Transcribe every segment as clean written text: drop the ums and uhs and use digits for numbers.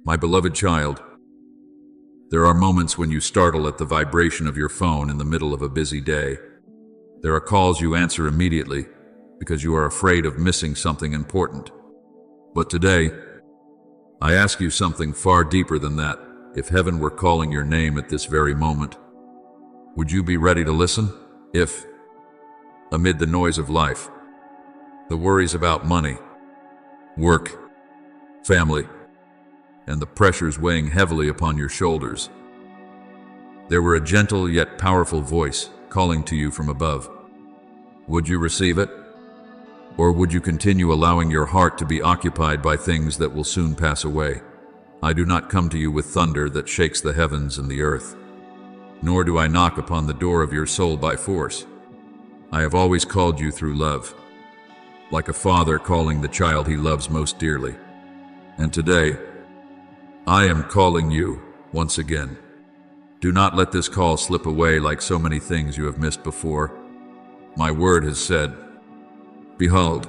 My beloved child, there are moments when you startle at the vibration of your phone in the middle of a busy day. There are calls you answer immediately because you are afraid of missing something important. But today, I ask you something far deeper than that. If heaven were calling your name at this very moment, would you be ready to listen? If, amid the noise of life, the worries about money, work, family, and the pressures weighing heavily upon your shoulders, there were a gentle yet powerful voice calling to you from above, would you receive it? Or would you continue allowing your heart to be occupied by things that will soon pass away? I do not come to you with thunder that shakes the heavens and the earth, nor do I knock upon the door of your soul by force. I have always called you through love, like a father calling the child he loves most dearly. And today, I am calling you once again. Do not let this call slip away like so many things you have missed before. My word has said, behold,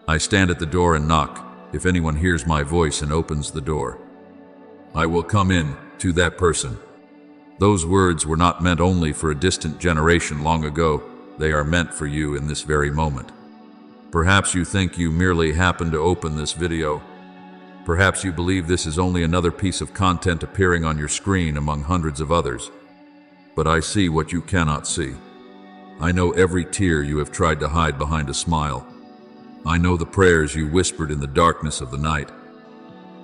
I stand at the door and knock. If anyone hears my voice and opens the door, I will come in to that person. Those words were not meant only for a distant generation long ago. They are meant for you in this very moment. Perhaps you think you merely happened to open this video. Perhaps you believe this is only another piece of content appearing on your screen among hundreds of others. But I see what you cannot see. I know every tear you have tried to hide behind a smile. I know the prayers you whispered in the darkness of the night,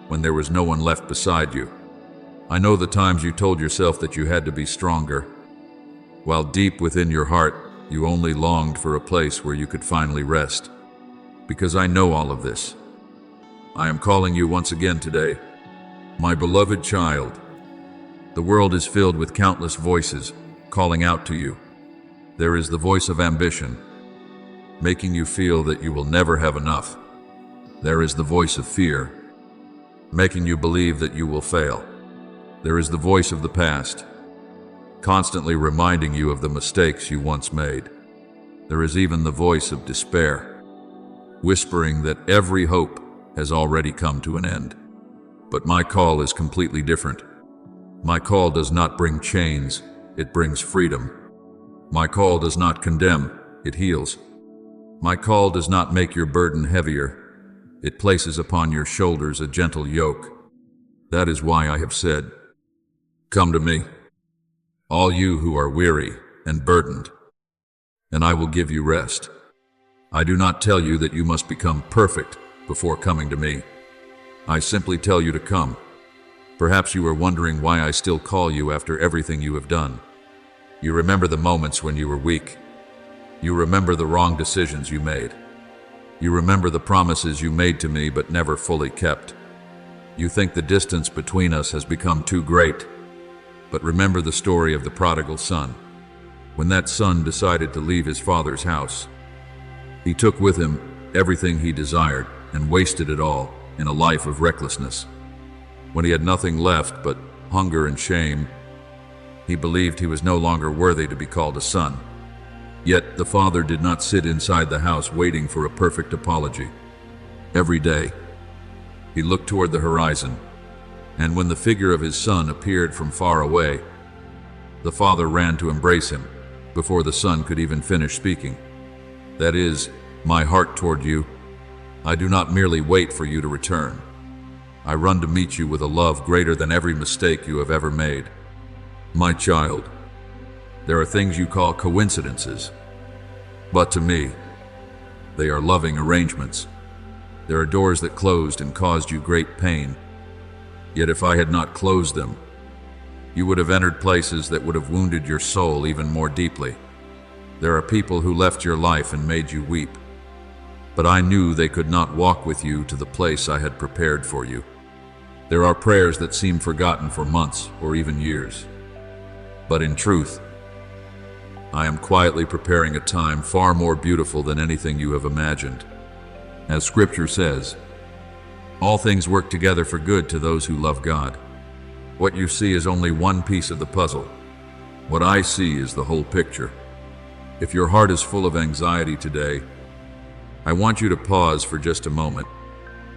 when there was no one left beside you. I know the times you told yourself that you had to be stronger, while deep within your heart you only longed for a place where you could finally rest. Because I know all of this, I am calling you once again today, my beloved child. The world is filled with countless voices calling out to you. There is the voice of ambition, making you feel that you will never have enough. There is the voice of fear, making you believe that you will fail. There is the voice of the past, constantly reminding you of the mistakes you once made. There is even the voice of despair, whispering that every hope has already come to an end. But my call is completely different. My call does not bring chains, it brings freedom. My call does not condemn, it heals. My call does not make your burden heavier, it places upon your shoulders a gentle yoke. That is why I have said, come to me, all you who are weary and burdened, and I will give you rest. I do not tell you that you must become perfect before coming to me. I simply tell you to come. Perhaps you are wondering why I still call you after everything you have done. You remember the moments when you were weak. You remember the wrong decisions you made. You remember the promises you made to me but never fully kept. You think the distance between us has become too great. But remember the story of the prodigal son. When that son decided to leave his father's house, he took with him everything he desired and wasted it all in a life of recklessness. When he had nothing left but hunger and shame, he believed he was no longer worthy to be called a son. Yet the father did not sit inside the house waiting for a perfect apology. Every day, he looked toward the horizon, and when the figure of his son appeared from far away, the father ran to embrace him before the son could even finish speaking. That is my heart toward you. I do not merely wait for you to return. I run to meet you with a love greater than every mistake you have ever made. My child, there are things you call coincidences, but to me, they are loving arrangements. There are doors that closed and caused you great pain. Yet if I had not closed them, you would have entered places that would have wounded your soul even more deeply. There are people who left your life and made you weep, but I knew they could not walk with you to the place I had prepared for you. There are prayers that seem forgotten for months or even years, but in truth, I am quietly preparing a time far more beautiful than anything you have imagined. As Scripture says, all things work together for good to those who love God. What you see is only one piece of the puzzle. What I see is the whole picture. If your heart is full of anxiety today, I want you to pause for just a moment.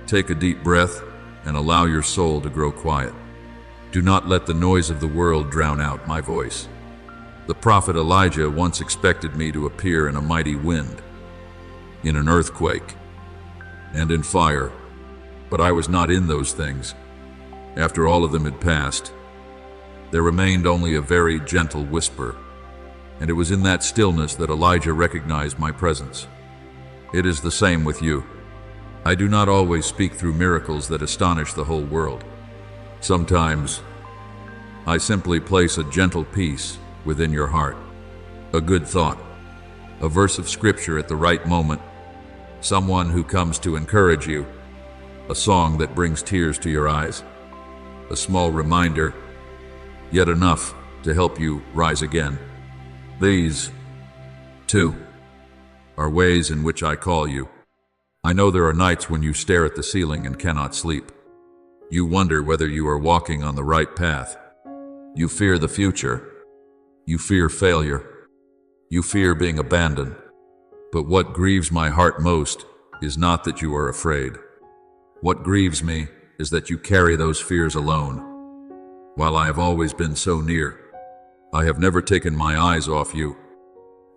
Take a deep breath and allow your soul to grow quiet. Do not let the noise of the world drown out my voice. The prophet Elijah once expected me to appear in a mighty wind, in an earthquake, and in fire, but I was not in those things. After all of them had passed, there remained only a very gentle whisper, and it was in that stillness that Elijah recognized my presence. It is the same with you. I do not always speak through miracles that astonish the whole world. Sometimes, I simply place a gentle peace within your heart, a good thought, a verse of scripture at the right moment, someone who comes to encourage you, a song that brings tears to your eyes, a small reminder, yet enough to help you rise again. These, too, are ways in which I call you. I know there are nights when you stare at the ceiling and cannot sleep. You wonder whether you are walking on the right path. You fear the future. You fear failure. You fear being abandoned. But what grieves my heart most is not that you are afraid. What grieves me is that you carry those fears alone. While I have always been so near, I have never taken my eyes off you.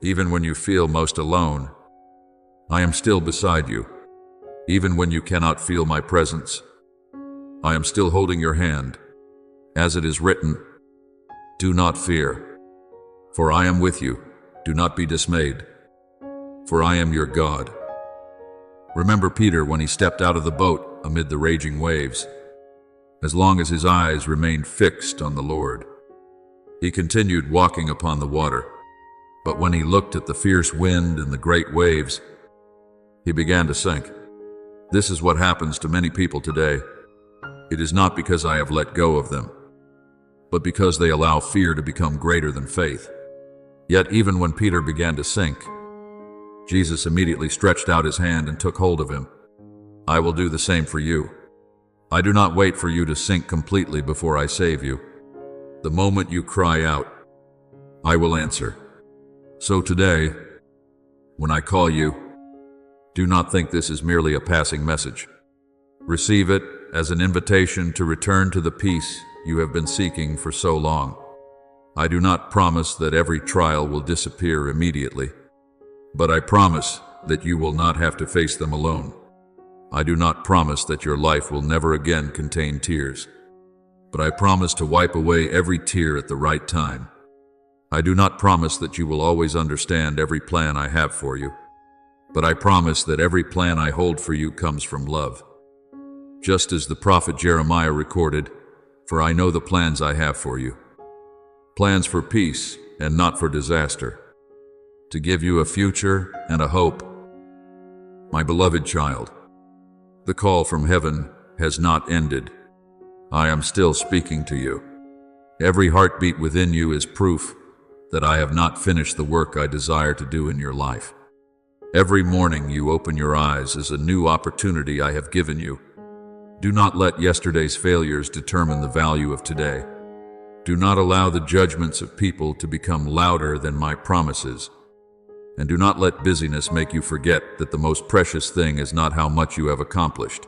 Even when you feel most alone, I am still beside you. Even when you cannot feel my presence, I am still holding your hand. As it is written, do not fear, for I am with you. Do not be dismayed, for I am your God. Remember Peter when he stepped out of the boat amid the raging waves. As long as his eyes remained fixed on the Lord, he continued walking upon the water. But when he looked at the fierce wind and the great waves, he began to sink. This is what happens to many people today. It is not because I have let go of them, but because they allow fear to become greater than faith. Yet even when Peter began to sink, Jesus immediately stretched out his hand and took hold of him. I will do the same for you. I do not wait for you to sink completely before I save you. The moment you cry out, I will answer. So today, when I call you, do not think this is merely a passing message. Receive it as an invitation to return to the peace you have been seeking for so long. I do not promise that every trial will disappear immediately, but I promise that you will not have to face them alone. I do not promise that your life will never again contain tears, but I promise to wipe away every tear at the right time. I do not promise that you will always understand every plan I have for you, but I promise that every plan I hold for you comes from love. Just as the prophet Jeremiah recorded, for I know the plans I have for you, plans for peace and not for disaster, to give you a future and a hope. My beloved child, the call from heaven has not ended. I am still speaking to you. Every heartbeat within you is proof that I have not finished the work I desire to do in your life. Every morning you open your eyes is a new opportunity I have given you. Do not let yesterday's failures determine the value of today. Do not allow the judgments of people to become louder than my promises. And do not let busyness make you forget that the most precious thing is not how much you have accomplished,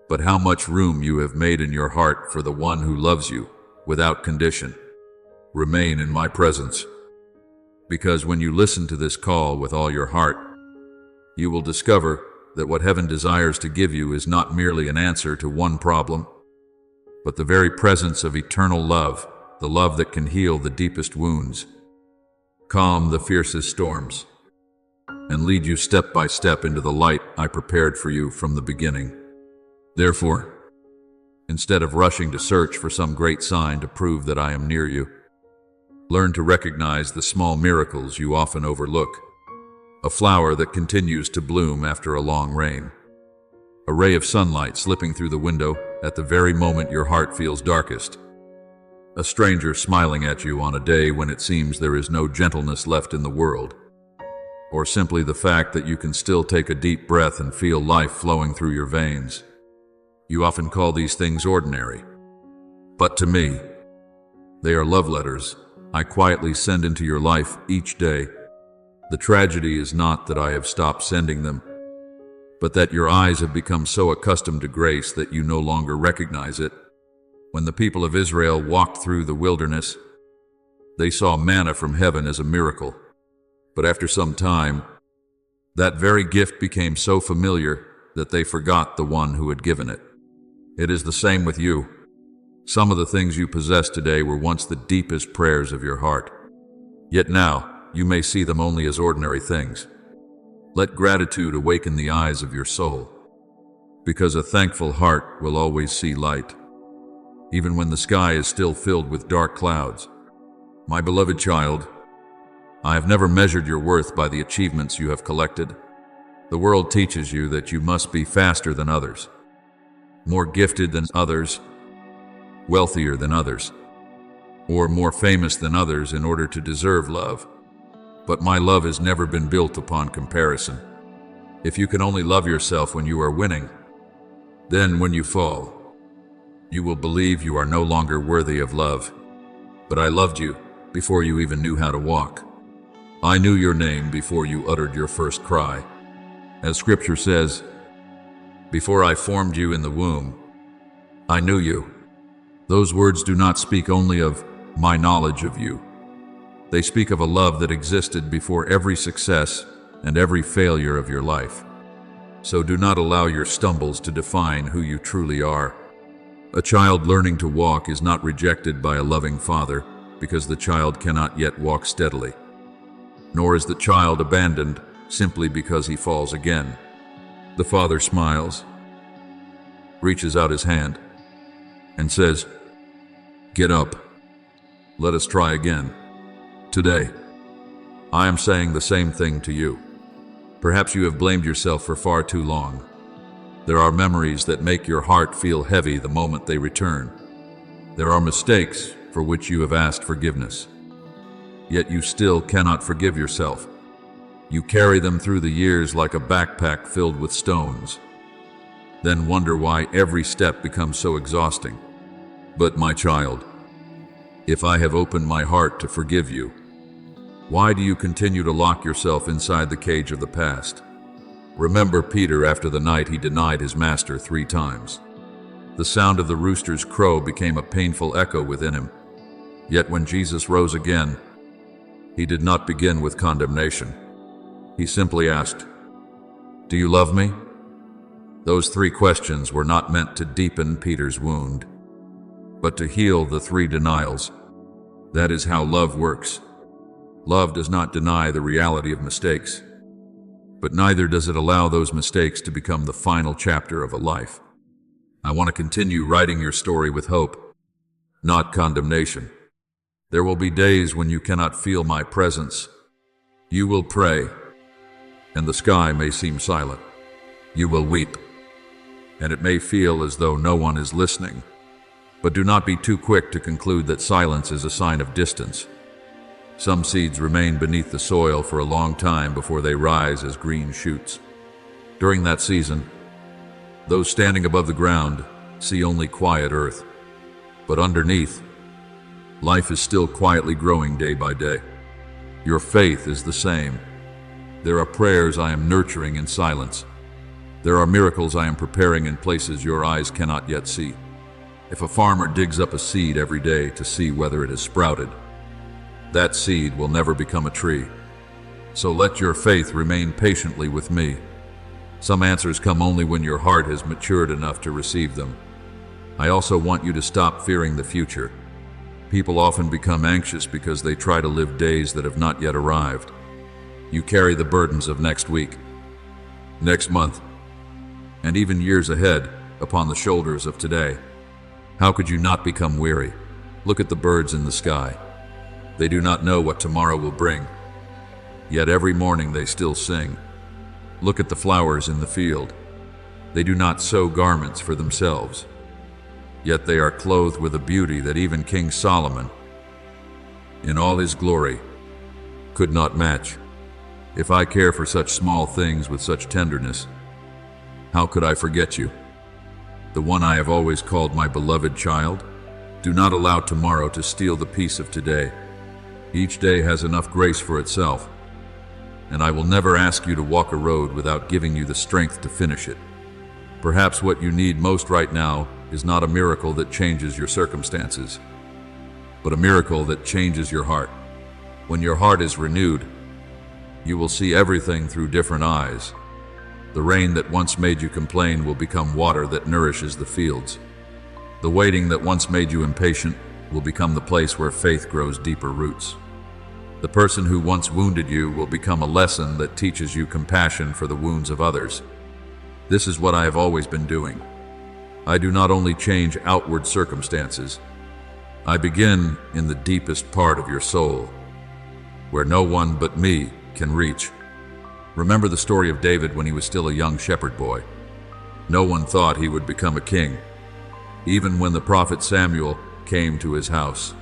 but how much room you have made in your heart for the one who loves you without condition. Remain in my presence, because when you listen to this call with all your heart, you will discover that what heaven desires to give you is not merely an answer to one problem, but the very presence of eternal love, the love that can heal the deepest wounds, calm the fiercest storms, and lead you step by step into the light I prepared for you from the beginning. Therefore, instead of rushing to search for some great sign to prove that I am near you, learn to recognize the small miracles you often overlook. A flower that continues to bloom after a long rain. A ray of sunlight slipping through the window at the very moment your heart feels darkest. A stranger smiling at you on a day when it seems there is no gentleness left in the world. Or simply the fact that you can still take a deep breath and feel life flowing through your veins. You often call these things ordinary. But to me, they are love letters I quietly send into your life each day. The tragedy is not that I have stopped sending them. but that your eyes have become so accustomed to grace that you no longer recognize it. When the people of Israel walked through the wilderness, they saw manna from heaven as a miracle. But after some time, that very gift became so familiar that they forgot the one who had given it. It is the same with you. Some of the things you possess today were once the deepest prayers of your heart. Yet now, you may see them only as ordinary things. Let gratitude awaken the eyes of your soul, because a thankful heart will always see light, even when the sky is still filled with dark clouds. My beloved child, I have never measured your worth by the achievements you have collected. The world teaches you that you must be faster than others, more gifted than others, wealthier than others, or more famous than others in order to deserve love. But my love has never been built upon comparison. If you can only love yourself when you are winning, then when you fall, you will believe you are no longer worthy of love. But I loved you before you even knew how to walk. I knew your name before you uttered your first cry. As Scripture says, before I formed you in the womb, I knew you. Those words do not speak only of my knowledge of you. They speak of a love that existed before every success and every failure of your life. So do not allow your stumbles to define who you truly are. A child learning to walk is not rejected by a loving father because the child cannot yet walk steadily. Nor is the child abandoned simply because he falls again. The father smiles, reaches out his hand, and says, "Get up. Let us try again." Today, I am saying the same thing to you. Perhaps you have blamed yourself for far too long. There are memories that make your heart feel heavy the moment they return. There are mistakes for which you have asked forgiveness. Yet you still cannot forgive yourself. You carry them through the years like a backpack filled with stones, then wonder why every step becomes so exhausting. But my child, if I have opened my heart to forgive you, why do you continue to lock yourself inside the cage of the past? Remember Peter after the night he denied his master 3 times. The sound of the rooster's crow became a painful echo within him. Yet when Jesus rose again, he did not begin with condemnation. He simply asked, "Do you love me?" Those 3 questions were not meant to deepen Peter's wound, but to heal the 3 denials. That is how love works. Love does not deny the reality of mistakes, but neither does it allow those mistakes to become the final chapter of a life. I want to continue writing your story with hope, not condemnation. There will be days when you cannot feel my presence. You will pray, and the sky may seem silent. You will weep, and it may feel as though no one is listening. But do not be too quick to conclude that silence is a sign of distance. Some seeds remain beneath the soil for a long time before they rise as green shoots. During that season, those standing above the ground see only quiet earth. But underneath, life is still quietly growing day by day. Your faith is the same. There are prayers I am nurturing in silence. There are miracles I am preparing in places your eyes cannot yet see. If a farmer digs up a seed every day to see whether it has sprouted, that seed will never become a tree. So let your faith remain patiently with me. Some answers come only when your heart has matured enough to receive them. I also want you to stop fearing the future. People often become anxious because they try to live days that have not yet arrived. You carry the burdens of next week, next month, and even years ahead upon the shoulders of today. How could you not become weary? Look at the birds in the sky. They do not know what tomorrow will bring, yet every morning they still sing. Look at the flowers in the field. They do not sew garments for themselves, yet they are clothed with a beauty that even King Solomon, in all his glory, could not match. If I care for such small things with such tenderness, how could I forget you? The one I have always called my beloved child? Do not allow tomorrow to steal the peace of today. Each day has enough grace for itself. and I will never ask you to walk a road without giving you the strength to finish it. Perhaps what you need most right now is not a miracle that changes your circumstances, but a miracle that changes your heart. When your heart is renewed, you will see everything through different eyes. The rain that once made you complain will become water that nourishes the fields. The waiting that once made you impatient will become the place where faith grows deeper roots. The person who once wounded you will become a lesson that teaches you compassion for the wounds of others. This is what I have always been doing. I do not only change outward circumstances, I begin in the deepest part of your soul, where no one but me can reach. Remember the story of David when he was still a young shepherd boy. No one thought he would become a king, even when the prophet Samuel came to his house.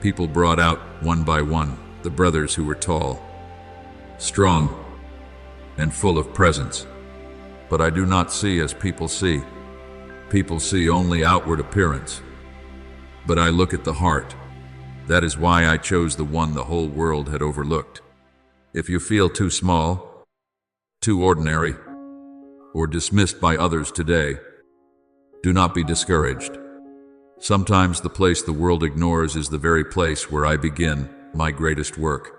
People brought out, one by one, the brothers who were tall, strong, and full of presence. But I do not see as people see. People see only outward appearance. But I look at the heart. That is why I chose the one the whole world had overlooked. If you feel too small, too ordinary, or dismissed by others today, do not be discouraged. Sometimes the place the world ignores is the very place where I begin my greatest work.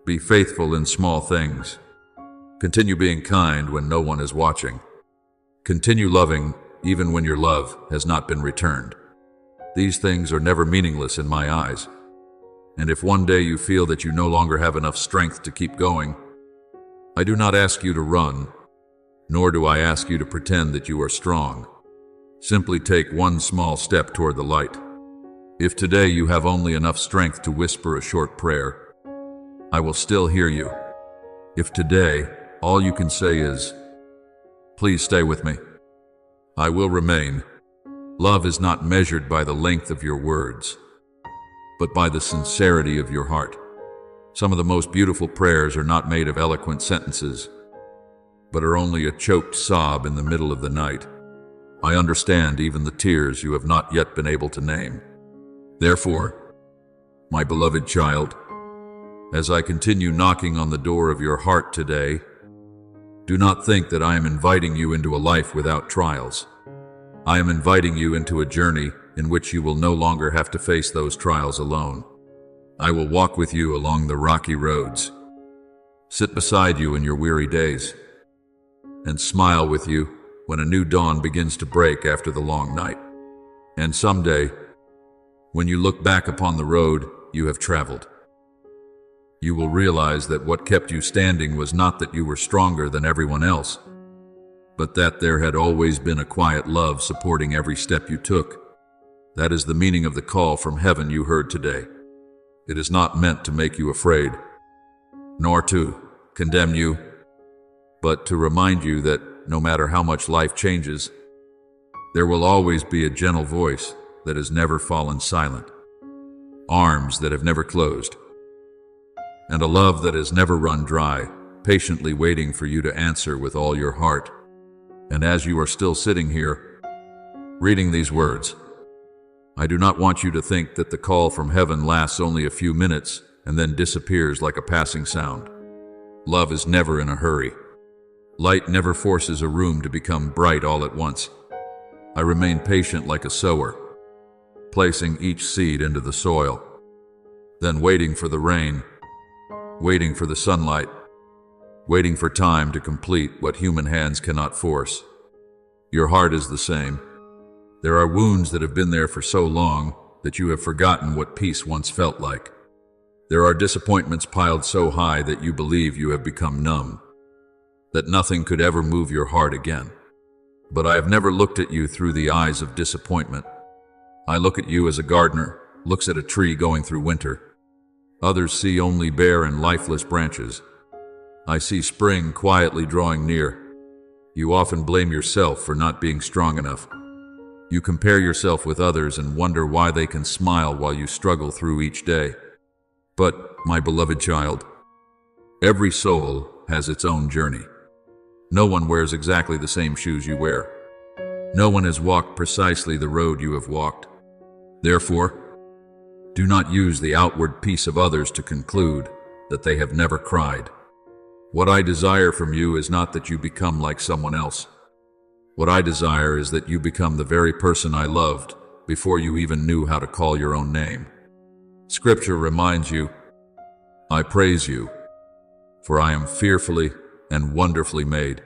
Be faithful in small things. Continue being kind when no one is watching. Continue loving even when your love has not been returned. These things are never meaningless in my eyes. And if one day you feel that you no longer have enough strength to keep going, I do not ask you to run, nor do I ask you to pretend that you are strong. Simply take one small step toward the light. If today you have only enough strength to whisper a short prayer, I will still hear you. If today all you can say is, "Please stay with me," I will remain. Love is not measured by the length of your words, but by the sincerity of your heart. Some of the most beautiful prayers are not made of eloquent sentences, but are only a choked sob in the middle of the night. I understand even the tears you have not yet been able to name. Therefore, my beloved child, as I continue knocking on the door of your heart today, do not think that I am inviting you into a life without trials. I am inviting you into a journey in which you will no longer have to face those trials alone. I will walk with you along the rocky roads, sit beside you in your weary days, and smile with you when a new dawn begins to break after the long night. And someday, when you look back upon the road you have traveled, you will realize that what kept you standing was not that you were stronger than everyone else, but that there had always been a quiet love supporting every step you took. That is the meaning of the call from heaven you heard today. It is not meant to make you afraid, nor to condemn you, but to remind you that no matter how much life changes, there will always be a gentle voice that has never fallen silent, arms that have never closed, and a love that has never run dry, patiently waiting for you to answer with all your heart. And as you are still sitting here, reading these words, I do not want you to think that the call from heaven lasts only a few minutes and then disappears like a passing sound. Love is never in a hurry. Light never forces a room to become bright all at once. I remain patient like a sower, placing each seed into the soil, then waiting for the rain, waiting for the sunlight, waiting for time to complete what human hands cannot force. Your heart is the same. There are wounds that have been there for so long that you have forgotten what peace once felt like. There are disappointments piled so high that you believe you have become numb, that nothing could ever move your heart again. But I have never looked at you through the eyes of disappointment. I look at you as a gardener looks at a tree going through winter. Others see only bare and lifeless branches. I see spring quietly drawing near. You often blame yourself for not being strong enough. You compare yourself with others and wonder why they can smile while you struggle through each day. But, my beloved child, every soul has its own journey. No one wears exactly the same shoes you wear. No one has walked precisely the road you have walked. Therefore, do not use the outward peace of others to conclude that they have never cried. What I desire from you is not that you become like someone else. What I desire is that you become the very person I loved before you even knew how to call your own name. Scripture reminds you, I praise you, for I am fearfully and wonderfully made.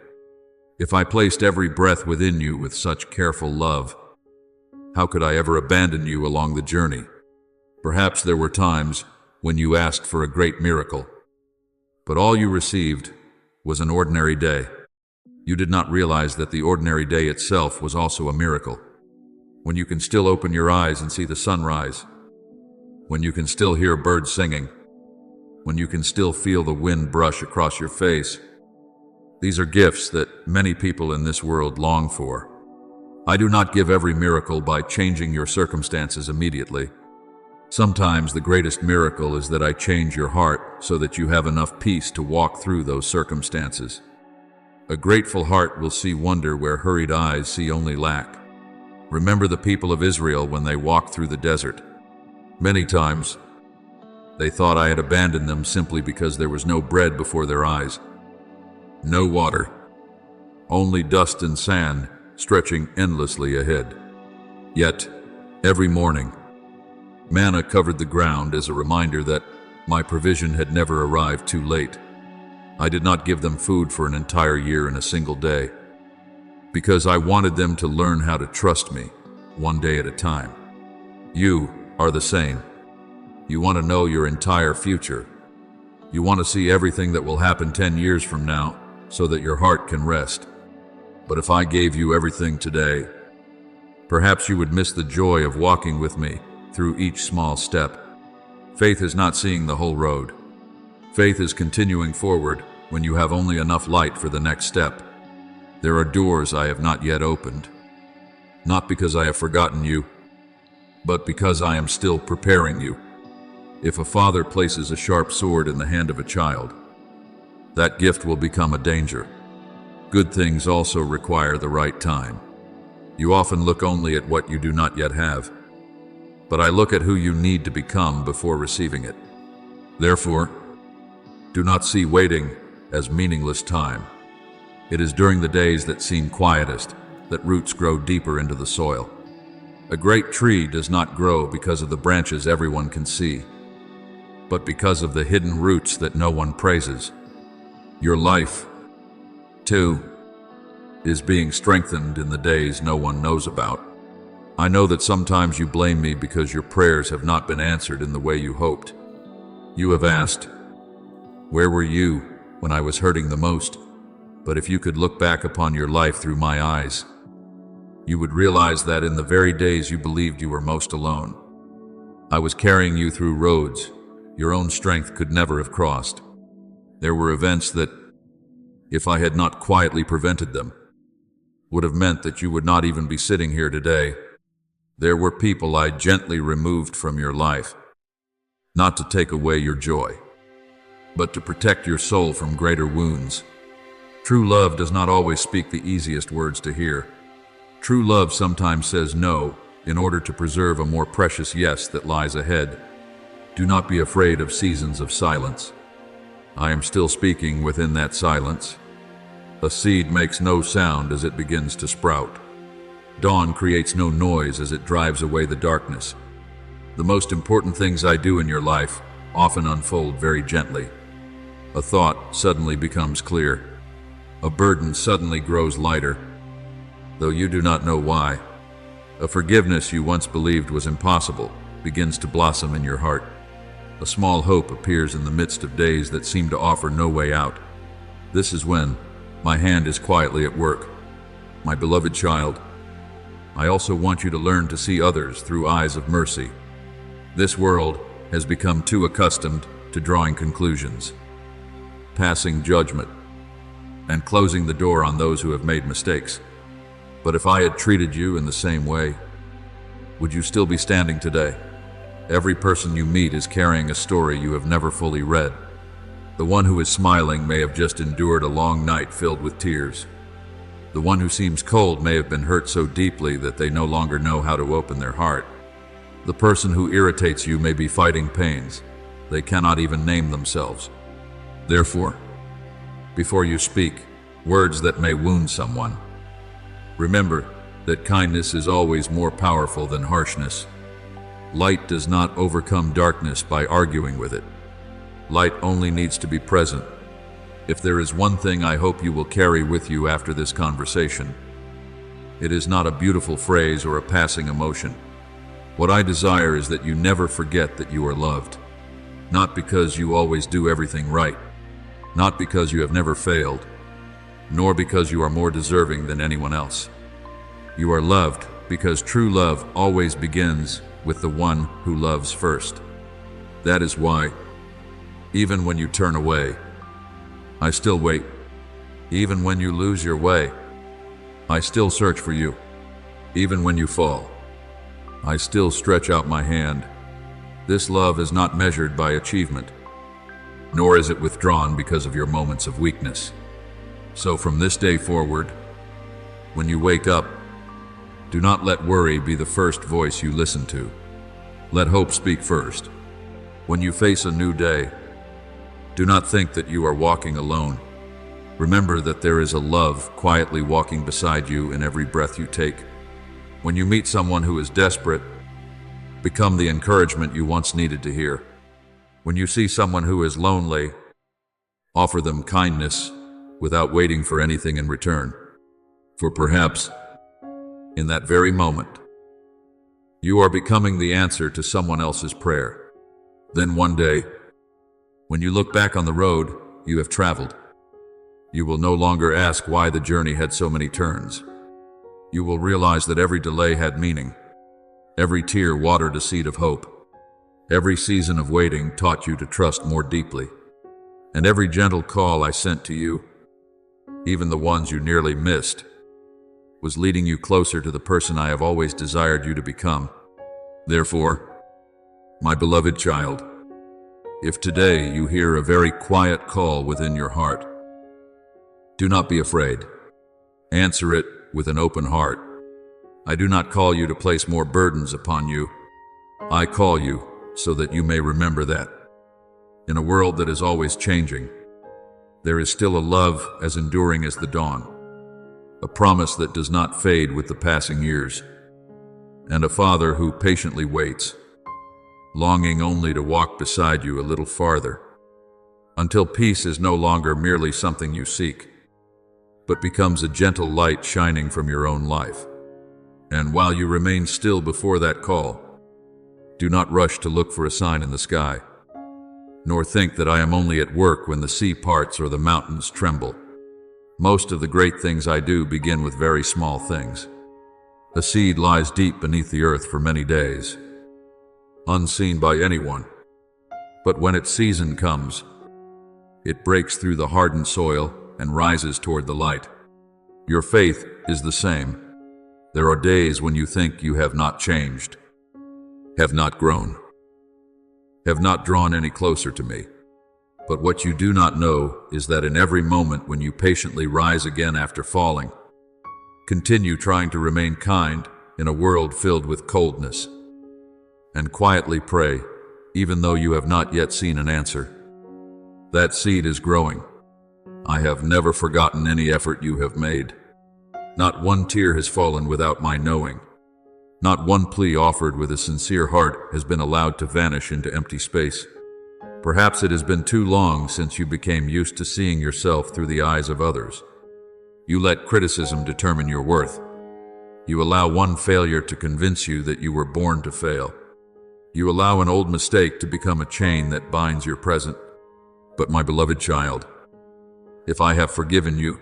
If I placed every breath within you with such careful love, how could I ever abandon you along the journey? Perhaps there were times when you asked for a great miracle, but all you received was an ordinary day. You did not realize that the ordinary day itself was also a miracle. When you can still open your eyes and see the sunrise, when you can still hear birds singing, when you can still feel the wind brush across your face. These are gifts that many people in this world long for. I do not give every miracle by changing your circumstances immediately. Sometimes the greatest miracle is that I change your heart so that you have enough peace to walk through those circumstances. A grateful heart will see wonder where hurried eyes see only lack. Remember the people of Israel when they walked through the desert. Many times, they thought I had abandoned them simply because there was no bread before their eyes. No water, only dust and sand stretching endlessly ahead. Yet, every morning, manna covered the ground as a reminder that my provision had never arrived too late. I did not give them food for an entire year in a single day, because I wanted them to learn how to trust me, one day at a time. You are the same. You want to know your entire future. You want to see everything that will happen 10 years from now, so that your heart can rest. But if I gave you everything today, perhaps you would miss the joy of walking with me through each small step. Faith is not seeing the whole road. Faith is continuing forward when you have only enough light for the next step. There are doors I have not yet opened, not because I have forgotten you, but because I am still preparing you. If a father places a sharp sword in the hand of a child, that gift will become a danger. Good things also require the right time. You often look only at what you do not yet have, but I look at who you need to become before receiving it. Therefore, do not see waiting as meaningless time. It is during the days that seem quietest that roots grow deeper into the soil. A great tree does not grow because of the branches everyone can see, but because of the hidden roots that no one praises. Your life, too, is being strengthened in the days no one knows about. I know that sometimes you blame me because your prayers have not been answered in the way you hoped. You have asked, where were you when I was hurting the most? But if you could look back upon your life through my eyes, you would realize that in the very days you believed you were most alone, I was carrying you through roads your own strength could never have crossed. There were events that, if I had not quietly prevented them, would have meant that you would not even be sitting here today. There were people I gently removed from your life, not to take away your joy, but to protect your soul from greater wounds. True love does not always speak the easiest words to hear. True love sometimes says no in order to preserve a more precious yes that lies ahead. Do not be afraid of seasons of silence. I am still speaking within that silence. A seed makes no sound as it begins to sprout. Dawn creates no noise as it drives away the darkness. The most important things I do in your life often unfold very gently. A thought suddenly becomes clear. A burden suddenly grows lighter, though you do not know why. A forgiveness you once believed was impossible begins to blossom in your heart. A small hope appears in the midst of days that seem to offer no way out. This is when my hand is quietly at work. My beloved child, I also want you to learn to see others through eyes of mercy. This world has become too accustomed to drawing conclusions, passing judgment, and closing the door on those who have made mistakes. But if I had treated you in the same way, would you still be standing today? Every person you meet is carrying a story you have never fully read. The one who is smiling may have just endured a long night filled with tears. The one who seems cold may have been hurt so deeply that they no longer know how to open their heart. The person who irritates you may be fighting pains they cannot even name themselves. Therefore, before you speak words that may wound someone. Remember that kindness is always more powerful than harshness. Light does not overcome darkness by arguing with it. Light only needs to be present. If there is one thing I hope you will carry with you after this conversation, it is not a beautiful phrase or a passing emotion. What I desire is that you never forget that you are loved. Not because you always do everything right, not because you have never failed, nor because you are more deserving than anyone else. You are loved because true love always begins with the one who loves first. That is why, even when you turn away, I still wait. Even when you lose your way, I still search for you. Even when you fall, I still stretch out my hand. This love is not measured by achievement, nor is it withdrawn because of your moments of weakness. So from this day forward, when you wake up, do not let worry be the first voice you listen to. Let hope speak first. When you face a new day, do not think that you are walking alone. Remember that there is a love quietly walking beside you in every breath you take. When you meet someone who is desperate, become the encouragement you once needed to hear. When you see someone who is lonely, offer them kindness without waiting for anything in return. For perhaps, in that very moment, you are becoming the answer to someone else's prayer. Then one day, when you look back on the road you have traveled, you will no longer ask why the journey had so many turns. You will realize that every delay had meaning. Every tear watered a seed of hope. Every season of waiting taught you to trust more deeply. And every gentle call I sent to you, even the ones you nearly missed, was leading you closer to the person I have always desired you to become. Therefore, my beloved child, if today you hear a very quiet call within your heart, do not be afraid. Answer it with an open heart. I do not call you to place more burdens upon you. I call you so that you may remember that, in a world that is always changing, there is still a love as enduring as the dawn, a promise that does not fade with the passing years, and a Father who patiently waits, longing only to walk beside you a little farther, until peace is no longer merely something you seek, but becomes a gentle light shining from your own life. And while you remain still before that call, do not rush to look for a sign in the sky, nor think that I am only at work when the sea parts or the mountains tremble. Most of the great things I do begin with very small things. A seed lies deep beneath the earth for many days, unseen by anyone. But when its season comes, it breaks through the hardened soil and rises toward the light. Your faith is the same. There are days when you think you have not changed, have not grown, have not drawn any closer to me. But what you do not know is that in every moment when you patiently rise again after falling, continue trying to remain kind in a world filled with coldness, and quietly pray, even though you have not yet seen an answer. That seed is growing. I have never forgotten any effort you have made. Not one tear has fallen without my knowing. Not one plea offered with a sincere heart has been allowed to vanish into empty space. Perhaps it has been too long since you became used to seeing yourself through the eyes of others. You let criticism determine your worth. You allow one failure to convince you that you were born to fail. You allow an old mistake to become a chain that binds your present. But my beloved child, if I have forgiven you,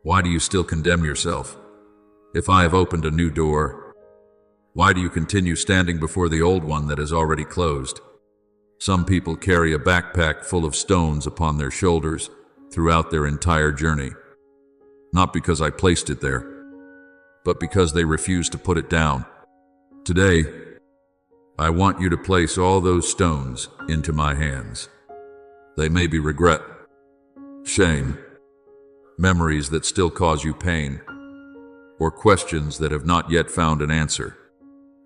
why do you still condemn yourself? If I have opened a new door, why do you continue standing before the old one that is already closed? Some people carry a backpack full of stones upon their shoulders throughout their entire journey, not because I placed it there, but because they refuse to put it down. Today, I want you to place all those stones into my hands. They may be regret, shame, memories that still cause you pain, or questions that have not yet found an answer.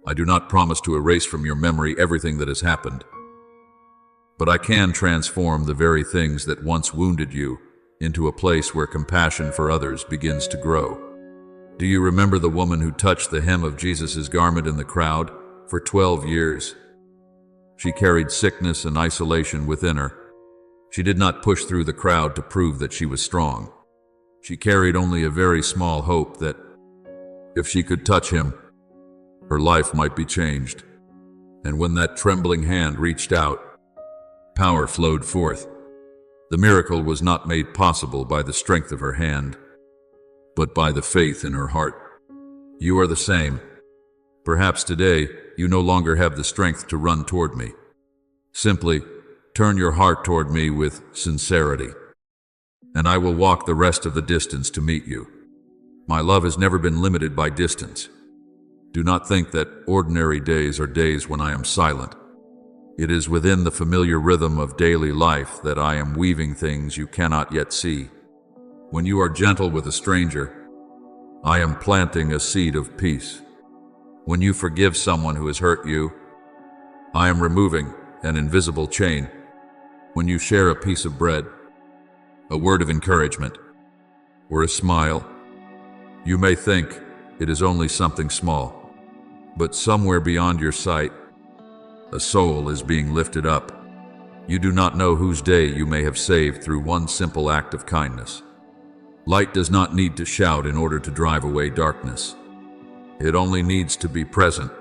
I do not promise to erase from your memory everything that has happened, but I can transform the very things that once wounded you into a place where compassion for others begins to grow. Do you remember the woman who touched the hem of Jesus' garment in the crowd for 12 years? She carried sickness and isolation within her. She did not push through the crowd to prove that she was strong. She carried only a very small hope that if she could touch him, her life might be changed. And when that trembling hand reached out, power flowed forth. The miracle was not made possible by the strength of her hand, but by the faith in her heart. You are the same. Perhaps today you no longer have the strength to run toward me. Simply turn your heart toward me with sincerity, and I will walk the rest of the distance to meet you. My love has never been limited by distance. Do not think that ordinary days are days when I am silent. It is within the familiar rhythm of daily life that I am weaving things you cannot yet see. When you are gentle with a stranger, I am planting a seed of peace. When you forgive someone who has hurt you, I am removing an invisible chain. When you share a piece of bread, a word of encouragement, or a smile, you may think it is only something small, but somewhere beyond your sight, a soul is being lifted up. You do not know whose day you may have saved through one simple act of kindness. Light does not need to shout in order to drive away darkness. It only needs to be present,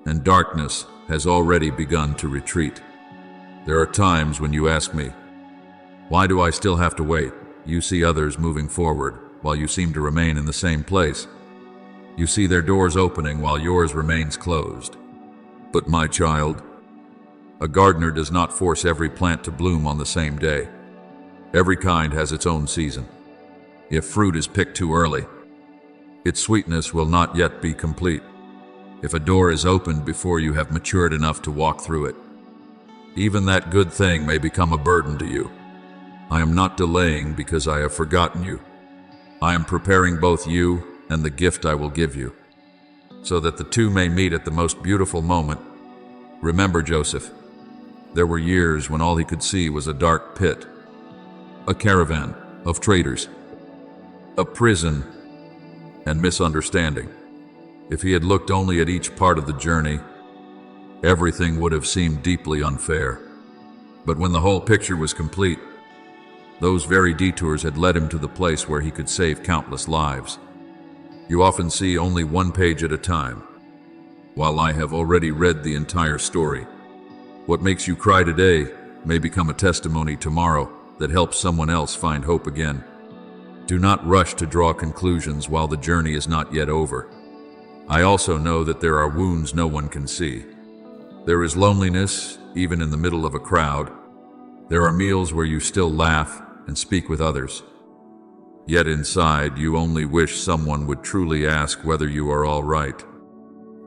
and darkness has already begun to retreat. There are times when you ask me, why do I still have to wait? You see others moving forward while you seem to remain in the same place. You see their doors opening while yours remains closed. But my child, a gardener does not force every plant to bloom on the same day. Every kind has its own season. If fruit is picked too early, its sweetness will not yet be complete. If a door is opened before you have matured enough to walk through it, even that good thing may become a burden to you. I am not delaying because I have forgotten you. I am preparing both you and the gift I will give you, so that the two may meet at the most beautiful moment. Remember Joseph. There were years when all he could see was a dark pit, a caravan of traders, a prison, and misunderstanding. If he had looked only at each part of the journey, everything would have seemed deeply unfair. But when the whole picture was complete, those very detours had led him to the place where he could save countless lives. You often see only one page at a time, while I have already read the entire story. What makes you cry today may become a testimony tomorrow that helps someone else find hope again. Do not rush to draw conclusions while the journey is not yet over. I also know that there are wounds no one can see. There is loneliness, even in the middle of a crowd. There are meals where you still laugh and speak with others. Yet inside, you only wish someone would truly ask whether you are all right.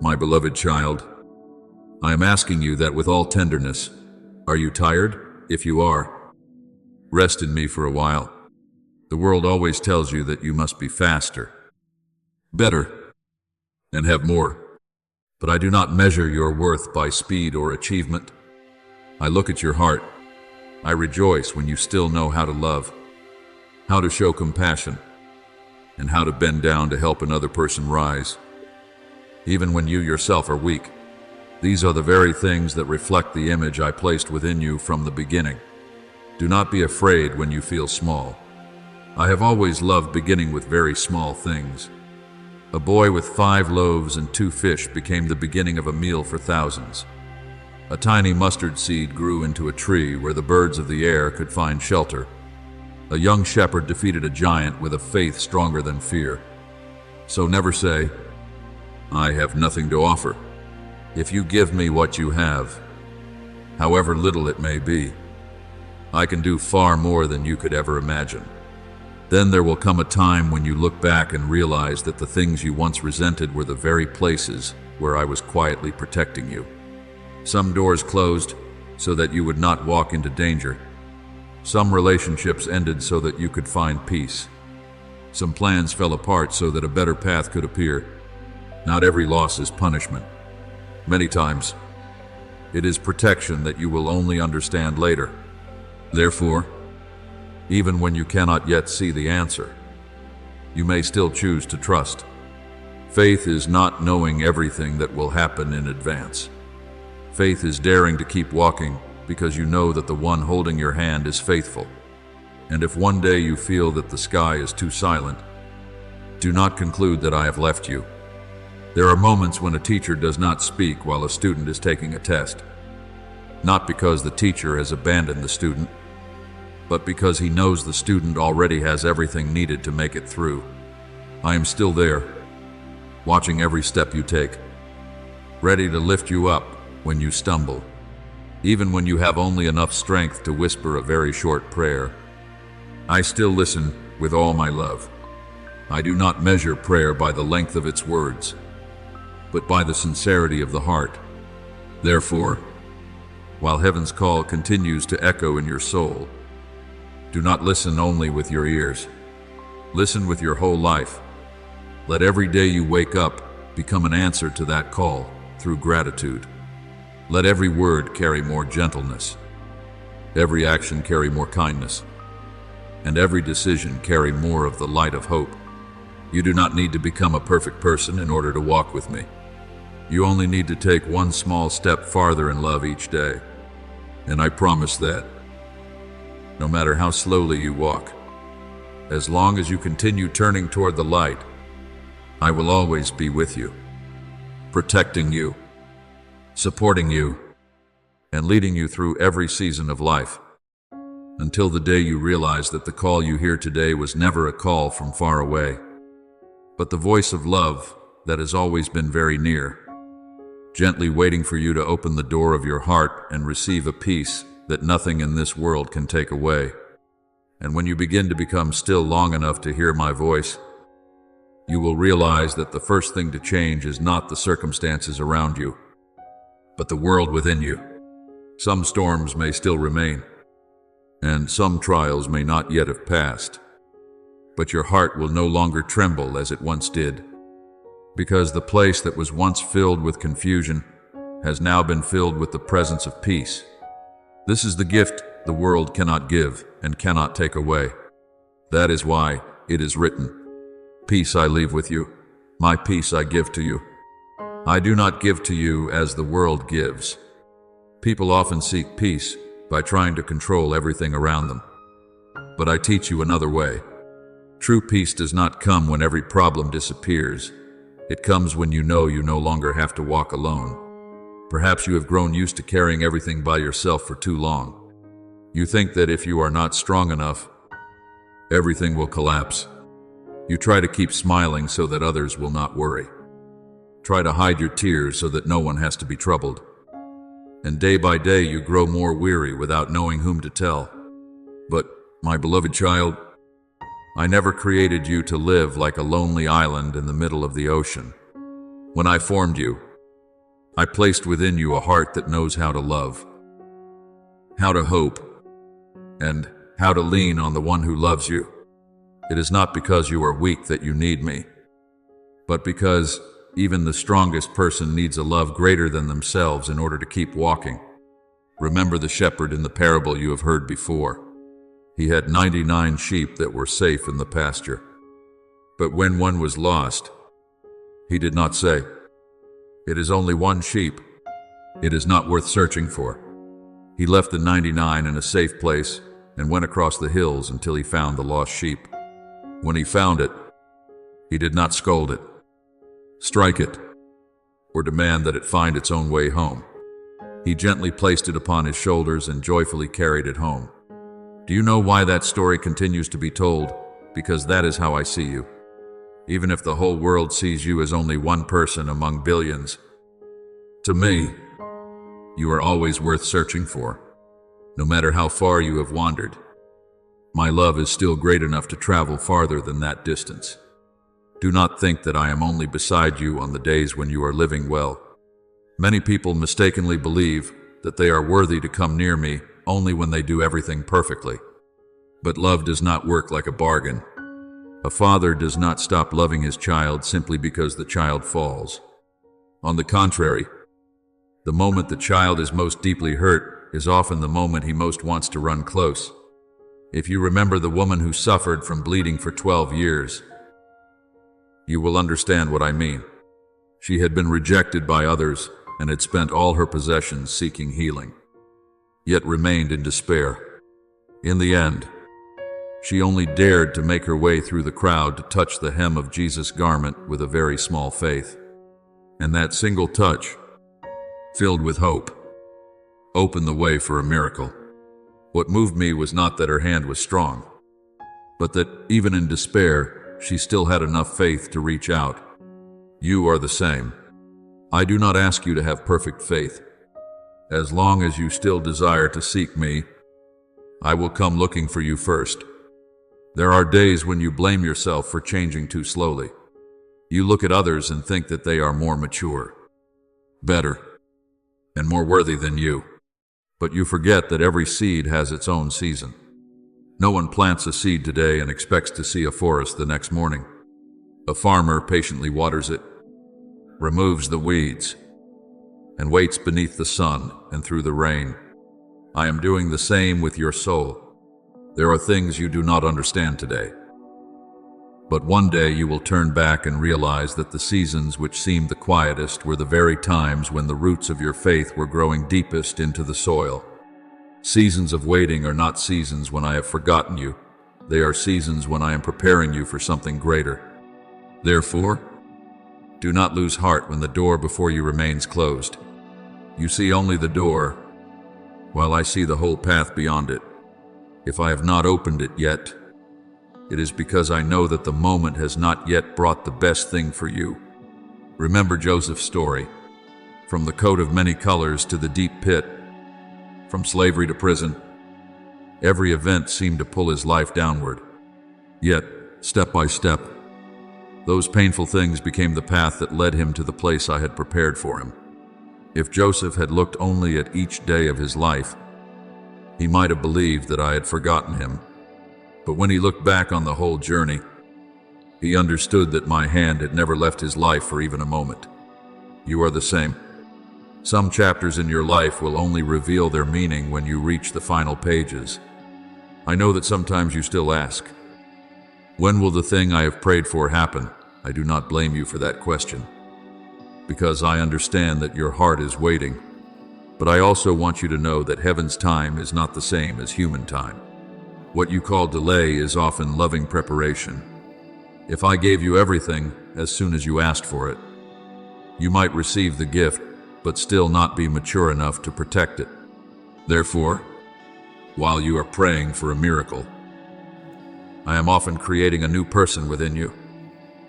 My beloved child, I am asking you that with all tenderness. Are you tired? If you are, rest in me for a while. The world always tells you that you must be faster, better, and have more. But I do not measure your worth by speed or achievement. I look at your heart. I rejoice when you still know how to love, how to show compassion, and how to bend down to help another person rise, even when you yourself are weak. These are the very things that reflect the image I placed within you from the beginning. Do not be afraid when you feel small. I have always loved beginning with very small things. A boy with 5 loaves and 2 fish became the beginning of a meal for thousands. A tiny mustard seed grew into a tree where the birds of the air could find shelter. A young shepherd defeated a giant with a faith stronger than fear. So never say, I have nothing to offer. If you give me what you have, however little it may be, I can do far more than you could ever imagine. Then there will come a time when you look back and realize that the things you once resented were the very places where I was quietly protecting you. Some doors closed so that you would not walk into danger. Some relationships ended so that you could find peace. Some plans fell apart so that a better path could appear. Not every loss is punishment. Many times, it is protection that you will only understand later. Therefore, Even when you cannot yet see the answer, you may still choose to trust. Faith is not knowing everything that will happen in advance. Faith is daring to keep walking because you know that the one holding your hand is faithful. And if one day you feel that the sky is too silent, do not conclude that I have left you. There are moments when a teacher does not speak while a student is taking a test. Not because the teacher has abandoned the student, but because he knows the student already has everything needed to make it through. I am still there, watching every step you take, ready to lift you up when you stumble, even when you have only enough strength to whisper a very short prayer. I still listen with all my love. I do not measure prayer by the length of its words, but by the sincerity of the heart. Therefore, while heaven's call continues to echo in your soul, do not listen only with your ears. Listen with your whole life. Let every day you wake up become an answer to that call through gratitude. Let every word carry more gentleness, every action carry more kindness, and every decision carry more of the light of hope. You do not need to become a perfect person in order to walk with me. You only need to take one small step farther in love each day. And I promise that, no matter how slowly you walk, as long as you continue turning toward the light, I will always be with you, protecting you, supporting you, and leading you through every season of life, until the day you realize that the call you hear today was never a call from far away, but the voice of love that has always been very near, gently waiting for you to open the door of your heart and receive a peace that nothing in this world can take away. And when you begin to become still long enough to hear my voice, you will realize that the first thing to change is not the circumstances around you, but the world within you. Some storms may still remain, and some trials may not yet have passed, but your heart will no longer tremble as it once did, because the place that was once filled with confusion has now been filled with the presence of peace. This is the gift the world cannot give and cannot take away. That is why it is written, "Peace I leave with you, my peace I give to you. I do not give to you as the world gives." People often seek peace by trying to control everything around them. But I teach you another way. True peace does not come when every problem disappears. It comes when you know you no longer have to walk alone. Perhaps you have grown used to carrying everything by yourself for too long. You think that if you are not strong enough, everything will collapse. You try to keep smiling so that others will not worry. Try to hide your tears so that no one has to be troubled. And day by day you grow more weary without knowing whom to tell. But, my beloved child, I never created you to live like a lonely island in the middle of the ocean. When I formed you, I placed within you a heart that knows how to love, how to hope, and how to lean on the one who loves you. It is not because you are weak that you need me, but because even the strongest person needs a love greater than themselves in order to keep walking. Remember the shepherd in the parable you have heard before. He had 99 sheep that were safe in the pasture. But when one was lost, he did not say, "It is only one sheep. It is not worth searching for." He left the 99 in a safe place and went across the hills until he found the lost sheep. When he found it, he did not scold it, strike it, or demand that it find its own way home. He gently placed it upon his shoulders and joyfully carried it home. Do you know why that story continues to be told? Because that is how I see you. Even if the whole world sees you as only one person among billions, to me, you are always worth searching for. No matter how far you have wandered, my love is still great enough to travel farther than that distance. Do not think that I am only beside you on the days when you are living well. Many people mistakenly believe that they are worthy to come near me only when they do everything perfectly. But love does not work like a bargain. A father does not stop loving his child simply because the child falls. On the contrary, the moment the child is most deeply hurt is often the moment he most wants to run close. If you remember the woman who suffered from bleeding for 12 years, you will understand what I mean. She had been rejected by others and had spent all her possessions seeking healing, yet remained in despair. In the end, she only dared to make her way through the crowd to touch the hem of Jesus' garment with a very small faith. And that single touch, filled with hope, opened the way for a miracle. What moved me was not that her hand was strong, but that even in despair, she still had enough faith to reach out. You are the same. I do not ask you to have perfect faith. As long as you still desire to seek me, I will come looking for you first. There are days when you blame yourself for changing too slowly. You look at others and think that they are more mature, better, and more worthy than you. But you forget that every seed has its own season. No one plants a seed today and expects to see a forest the next morning. A farmer patiently waters it, removes the weeds, and waits beneath the sun and through the rain. I am doing the same with your soul. There are things you do not understand today. But one day you will turn back and realize that the seasons which seemed the quietest were the very times when the roots of your faith were growing deepest into the soil. Seasons of waiting are not seasons when I have forgotten you. They are seasons when I am preparing you for something greater. Therefore, do not lose heart when the door before you remains closed. You see only the door, while I see the whole path beyond it. If I have not opened it yet, it is because I know that the moment has not yet brought the best thing for you. Remember Joseph's story. From the coat of many colors to the deep pit, from slavery to prison, every event seemed to pull his life downward. Yet, step by step, those painful things became the path that led him to the place I had prepared for him. If Joseph had looked only at each day of his life, he might have believed that I had forgotten him. But when he looked back on the whole journey, he understood that my hand had never left his life for even a moment. You are the same. Some chapters in your life will only reveal their meaning when you reach the final pages. I know that sometimes you still ask, when will the thing I have prayed for happen? I do not blame you for that question, because I understand that your heart is waiting. But I also want you to know that heaven's time is not the same as human time. What you call delay is often loving preparation. If I gave you everything as soon as you asked for it, you might receive the gift, but still not be mature enough to protect it. Therefore, while you are praying for a miracle, I am often creating a new person within you.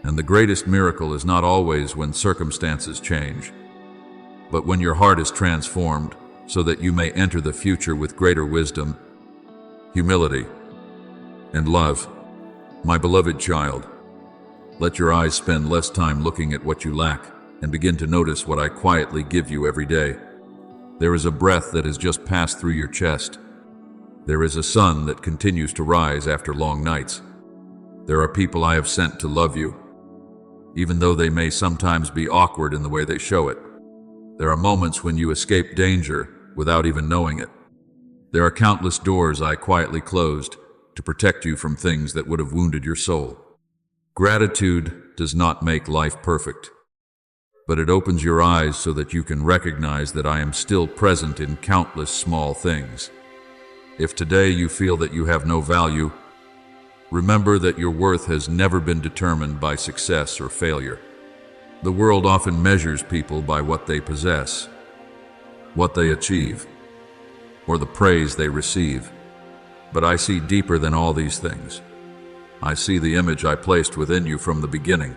And the greatest miracle is not always when circumstances change, but when your heart is transformed so that you may enter the future with greater wisdom, humility, and love. My beloved child, let your eyes spend less time looking at what you lack and begin to notice what I quietly give you every day. There is a breath that has just passed through your chest. There is a sun that continues to rise after long nights. There are people I have sent to love you, even though they may sometimes be awkward in the way they show it. There are moments when you escape danger without even knowing it. There are countless doors I quietly closed to protect you from things that would have wounded your soul. Gratitude does not make life perfect, but it opens your eyes so that you can recognize that I am still present in countless small things. If today you feel that you have no value, remember that your worth has never been determined by success or failure. The world often measures people by what they possess, what they achieve, or the praise they receive. But I see deeper than all these things. I see the image I placed within you from the beginning.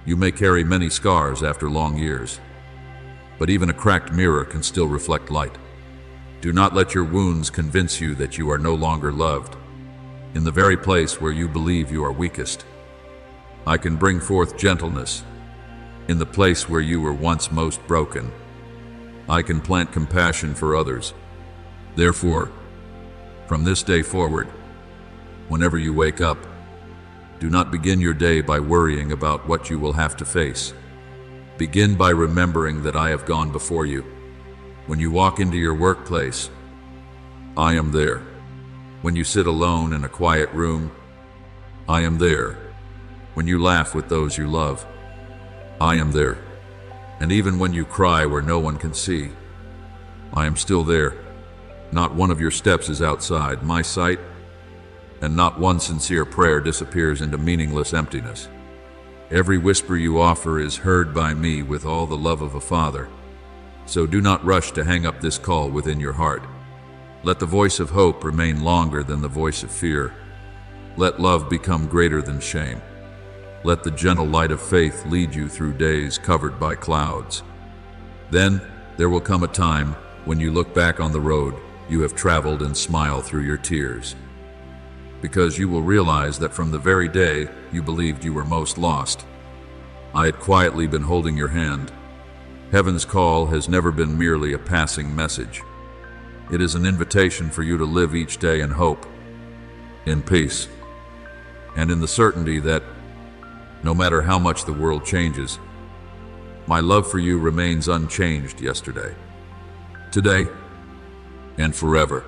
You may carry many scars after long years, but even a cracked mirror can still reflect light. Do not let your wounds convince you that you are no longer loved. In the very place where you believe you are weakest, I can bring forth gentleness. In the place where you were once most broken, I can plant compassion for others. Therefore, from this day forward, whenever you wake up, do not begin your day by worrying about what you will have to face. Begin by remembering that I have gone before you. When you walk into your workplace, I am there. When you sit alone in a quiet room, I am there. When you laugh with those you love, I am there. And even when you cry where no one can see, I am still there. Not one of your steps is outside my sight, and not one sincere prayer disappears into meaningless emptiness. Every whisper you offer is heard by me with all the love of a father. So do not rush to hang up this call within your heart. Let the voice of hope remain longer than the voice of fear. Let love become greater than shame. Let the gentle light of faith lead you through days covered by clouds. Then there will come a time when you look back on the road you have traveled and smile through your tears. Because you will realize that from the very day you believed you were most lost, I had quietly been holding your hand. Heaven's call has never been merely a passing message. It is an invitation for you to live each day in hope, in peace, and in the certainty that, no matter how much the world changes, my love for you remains unchanged yesterday, today, and forever.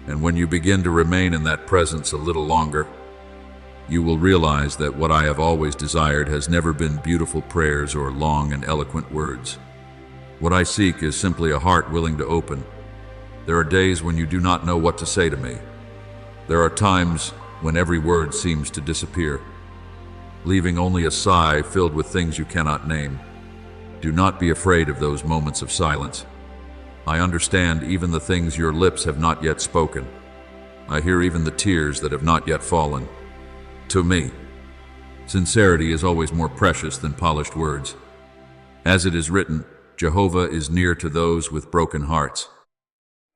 And when you begin to remain in that presence a little longer, you will realize that what I have always desired has never been beautiful prayers or long and eloquent words. What I seek is simply a heart willing to open. There are days when you do not know what to say to me. There are times when every word seems to disappear, leaving only a sigh filled with things you cannot name. Do not be afraid of those moments of silence. I understand even the things your lips have not yet spoken. I hear even the tears that have not yet fallen. To me, sincerity is always more precious than polished words. As it is written, Jehovah is near to those with broken hearts,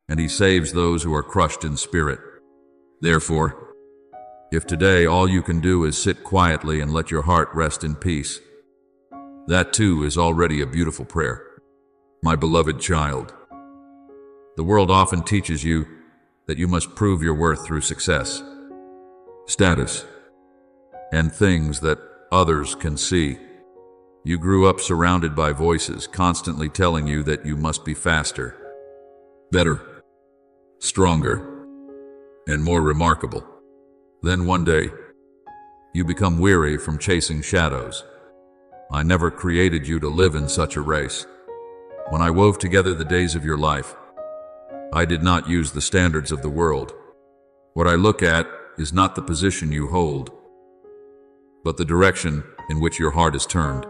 and he saves those who are crushed in spirit. Therefore, if today all you can do is sit quietly and let your heart rest in peace, that too is already a beautiful prayer. My beloved child, the world often teaches you that you must prove your worth through success, status, and things that others can see. You grew up surrounded by voices constantly telling you that you must be faster, better, stronger, and more remarkable. Then one day, you become weary from chasing shadows. I never created you to live in such a race. When I wove together the days of your life, I did not use the standards of the world. What I look at is not the position you hold, but the direction in which your heart is turned.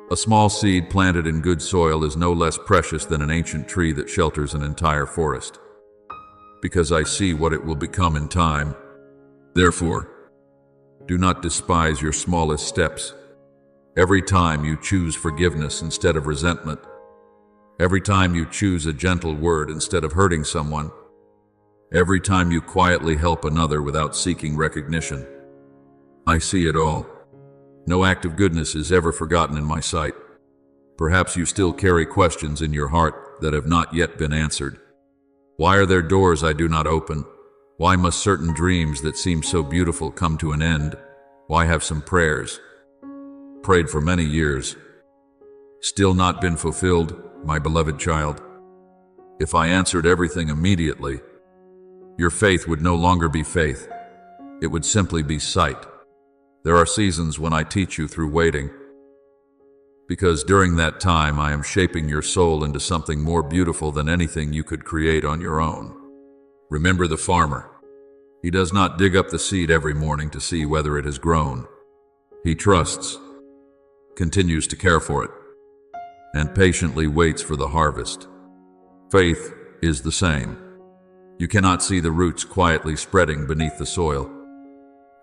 A small seed planted in good soil is no less precious than an ancient tree that shelters an entire forest, because I see what it will become in time. Therefore, do not despise your smallest steps. Every time you choose forgiveness instead of resentment, every time you choose a gentle word instead of hurting someone, every time you quietly help another without seeking recognition, I see it all. No act of goodness is ever forgotten in my sight. Perhaps you still carry questions in your heart that have not yet been answered. Why are there doors I do not open? Why must certain dreams that seem so beautiful come to an end? Why have some prayers, prayed for many years, still not been fulfilled, my beloved child? If I answered everything immediately, your faith would no longer be faith. It would simply be sight. There are seasons when I teach you through waiting, because during that time I am shaping your soul into something more beautiful than anything you could create on your own. Remember the farmer. He does not dig up the seed every morning to see whether it has grown. He trusts, continues to care for it, and patiently waits for the harvest. Faith is the same. You cannot see the roots quietly spreading beneath the soil,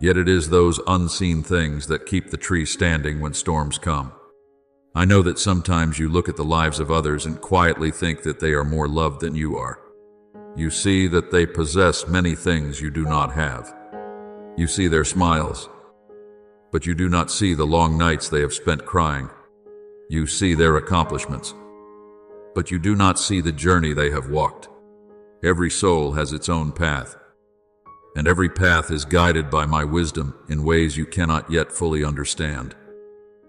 yet it is those unseen things that keep the tree standing when storms come. I know that sometimes you look at the lives of others and quietly think that they are more loved than you are. You see that they possess many things you do not have. You see their smiles, but you do not see the long nights they have spent crying. You see their accomplishments, but you do not see the journey they have walked. Every soul has its own path, and every path is guided by my wisdom in ways you cannot yet fully understand.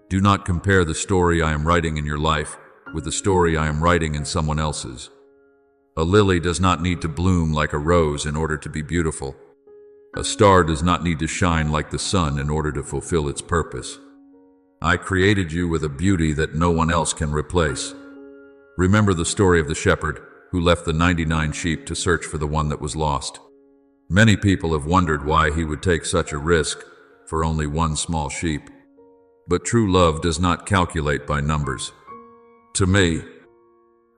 Do not compare the story I am writing in your life with the story I am writing in someone else's. A lily does not need to bloom like a rose in order to be beautiful. A star does not need to shine like the sun in order to fulfill its purpose. I created you with a beauty that no one else can replace. Remember the story of the shepherd who left the 99 sheep to search for the one that was lost. Many people have wondered why he would take such a risk for only one small sheep. But true love does not calculate by numbers. To me,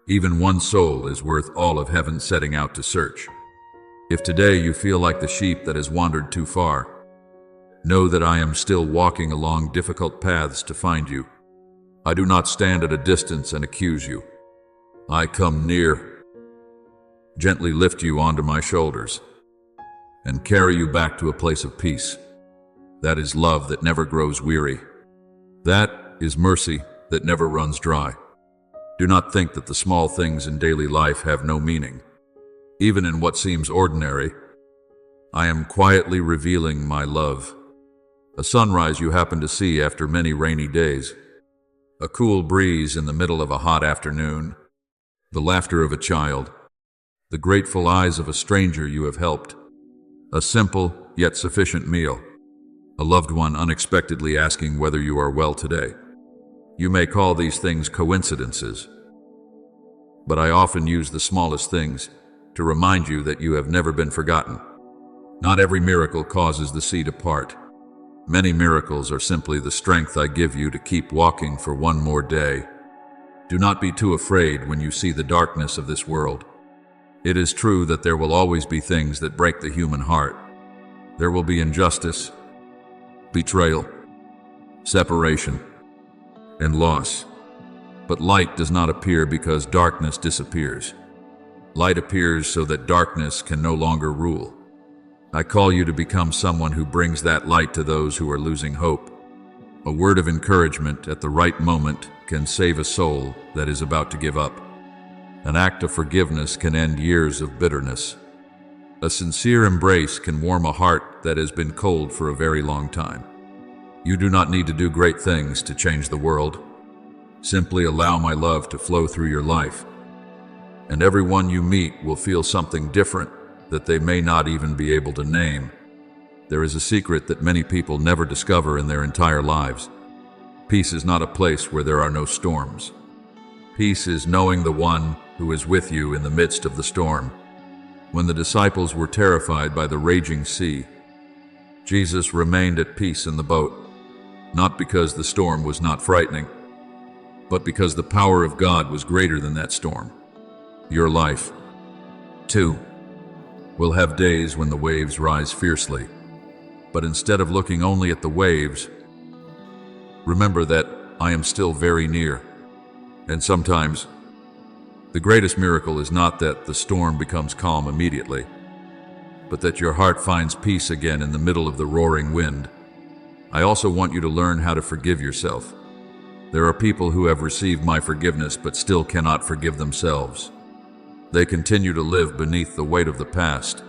even one soul is worth all of heaven setting out to search. If today you feel like the sheep that has wandered too far, know that I am still walking along difficult paths to find you. I do not stand at a distance and accuse you. I come near, gently lift you onto my shoulders, and carry you back to a place of peace. That is love that never grows weary. That is mercy that never runs dry. Do not think that the small things in daily life have no meaning. Even in what seems ordinary, I am quietly revealing my love. A sunrise you happen to see after many rainy days, a cool breeze in the middle of a hot afternoon, the laughter of a child, the grateful eyes of a stranger you have helped, a simple yet sufficient meal, a loved one unexpectedly asking whether you are well today. You may call these things coincidences, but I often use the smallest things to remind you that you have never been forgotten. Not every miracle causes the sea to part. Many miracles are simply the strength I give you to keep walking for one more day. Do not be too afraid when you see the darkness of this world. It is true that there will always be things that break the human heart. There will be injustice, betrayal, separation, and loss. But light does not appear because darkness disappears. Light appears so that darkness can no longer rule. I call you to become someone who brings that light to those who are losing hope. A word of encouragement at the right moment can save a soul that is about to give up. An act of forgiveness can end years of bitterness. A sincere embrace can warm a heart that has been cold for a very long time. You do not need to do great things to change the world. Simply allow my love to flow through your life, and everyone you meet will feel something different that they may not even be able to name. There is a secret that many people never discover in their entire lives. Peace is not a place where there are no storms. Peace is knowing the one who is with you in the midst of the storm. When the disciples were terrified by the raging sea, Jesus remained at peace in the boat, not because the storm was not frightening, but because the power of God was greater than that storm. Your life, too, will have days when the waves rise fiercely. But instead of looking only at the waves, remember that I am still very near. And sometimes, the greatest miracle is not that the storm becomes calm immediately, but that your heart finds peace again in the middle of the roaring wind. I also want you to learn how to forgive yourself. There are people who have received my forgiveness but still cannot forgive themselves. They continue to live beneath the weight of the past,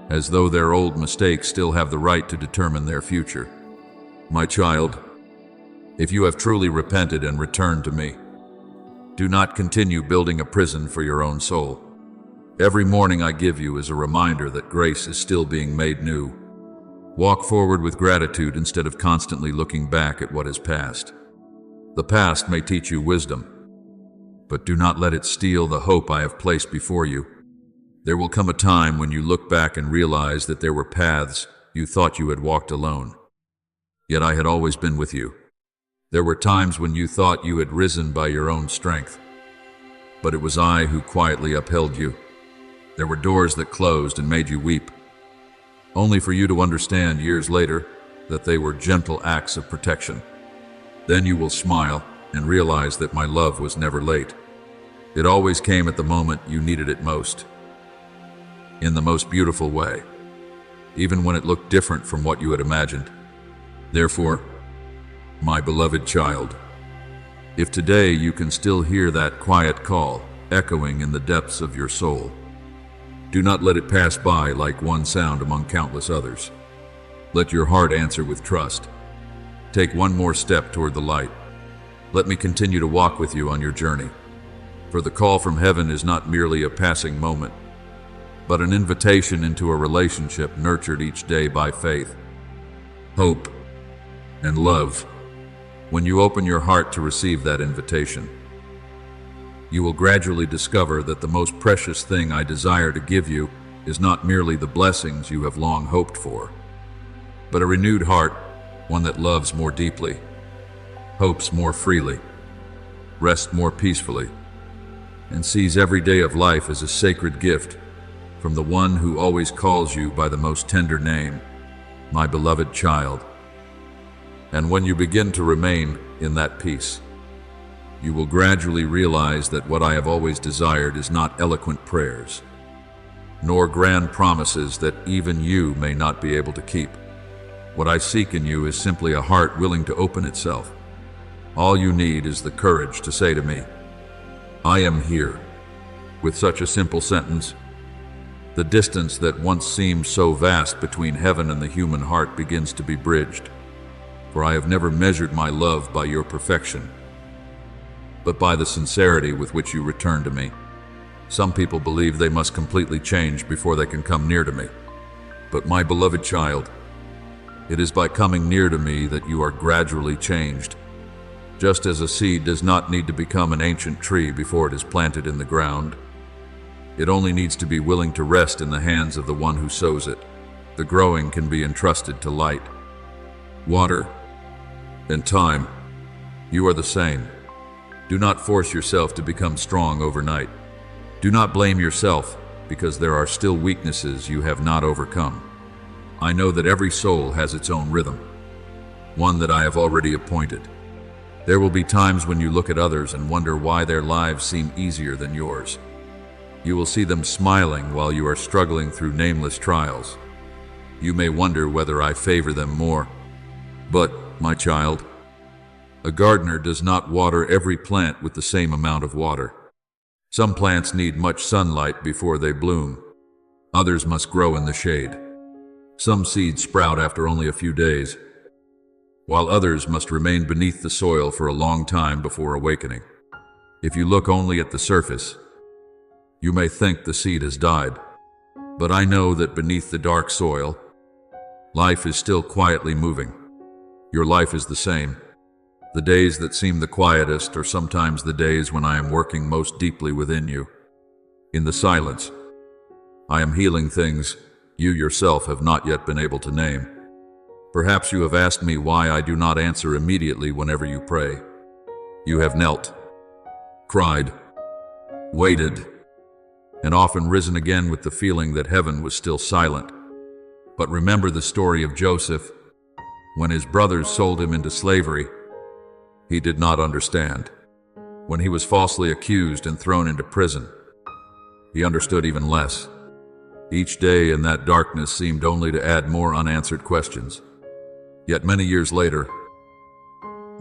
as though their old mistakes still have the right to determine their future. My child, if you have truly repented and returned to me, do not continue building a prison for your own soul. Every morning I give you is a reminder that grace is still being made new. Walk forward with gratitude instead of constantly looking back at what has passed. The past may teach you wisdom, but do not let it steal the hope I have placed before you. There will come a time when you look back and realize that there were paths you thought you had walked alone. Yet I had always been with you. There were times when you thought you had risen by your own strength, but it was I who quietly upheld you. There were doors that closed and made you weep, only for you to understand years later that they were gentle acts of protection. Then you will smile and realize that my love was never late. It always came at the moment you needed it most, in the most beautiful way, even when it looked different from what you had imagined. Therefore, my beloved child, if today you can still hear that quiet call echoing in the depths of your soul, do not let it pass by like one sound among countless others. Let your heart answer with trust. Take one more step toward the light. Let me continue to walk with you on your journey. For the call from heaven is not merely a passing moment, but an invitation into a relationship nurtured each day by faith, hope, and love. When you open your heart to receive that invitation, you will gradually discover that the most precious thing I desire to give you is not merely the blessings you have long hoped for, but a renewed heart, one that loves more deeply, hopes more freely, rests more peacefully, and sees every day of life as a sacred gift from the one who always calls you by the most tender name, my beloved child. And when you begin to remain in that peace, you will gradually realize that what I have always desired is not eloquent prayers, nor grand promises that even you may not be able to keep. What I seek in you is simply a heart willing to open itself. All you need is the courage to say to me, I am here. With such a simple sentence, the distance that once seemed so vast between heaven and the human heart begins to be bridged. For I have never measured my love by your perfection, but by the sincerity with which you return to me. Some people believe they must completely change before they can come near to me. But my beloved child, it is by coming near to me that you are gradually changed. Just as a seed does not need to become an ancient tree before it is planted in the ground, it only needs to be willing to rest in the hands of the one who sows it. The growing can be entrusted to light, water, and time. You are the same. Do not force yourself to become strong overnight. Do not blame yourself because there are still weaknesses you have not overcome. I know that every soul has its own rhythm, one that I have already appointed. There will be times when you look at others and wonder why their lives seem easier than yours. You will see them smiling while you are struggling through nameless trials. You may wonder whether I favor them more. But, my child, a gardener does not water every plant with the same amount of water. Some plants need much sunlight before they bloom. Others must grow in the shade. Some seeds sprout after only a few days, while others must remain beneath the soil for a long time before awakening. If you look only at the surface, you may think the seed has died. But I know that beneath the dark soil, life is still quietly moving. Your life is the same. The days that seem the quietest are sometimes the days when I am working most deeply within you. In the silence, I am healing things you yourself have not yet been able to name. Perhaps you have asked me why I do not answer immediately whenever you pray. You have knelt, cried, waited, and often risen again with the feeling that heaven was still silent. But remember the story of Joseph. When his brothers sold him into slavery, he did not understand. When he was falsely accused and thrown into prison, he understood even less. Each day in that darkness seemed only to add more unanswered questions. Yet many years later,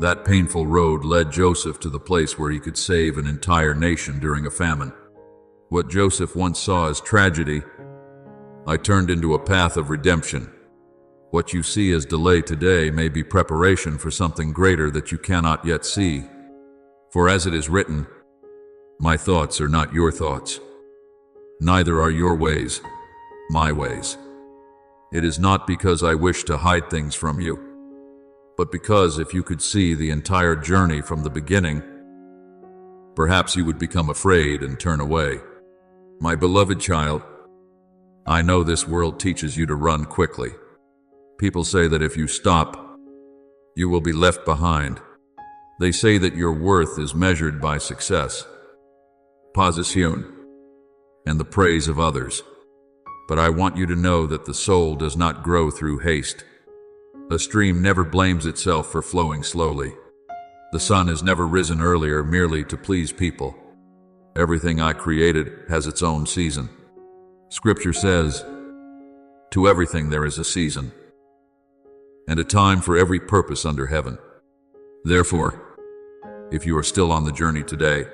that painful road led Joseph to the place where he could save an entire nation during a famine. What Joseph once saw as tragedy, I turned into a path of redemption. What you see as delay today may be preparation for something greater that you cannot yet see. For as it is written, my thoughts are not your thoughts, neither are your ways my ways. It is not because I wish to hide things from you, but because if you could see the entire journey from the beginning, perhaps you would become afraid and turn away. My beloved child, I know this world teaches you to run quickly. People say that if you stop, you will be left behind. They say that your worth is measured by success, position, and the praise of others. But I want you to know that the soul does not grow through haste. A stream never blames itself for flowing slowly. The sun has never risen earlier merely to please people. Everything I created has its own season. Scripture says, to everything there is a season, and a time for every purpose under heaven. Therefore, if you are still on the journey today,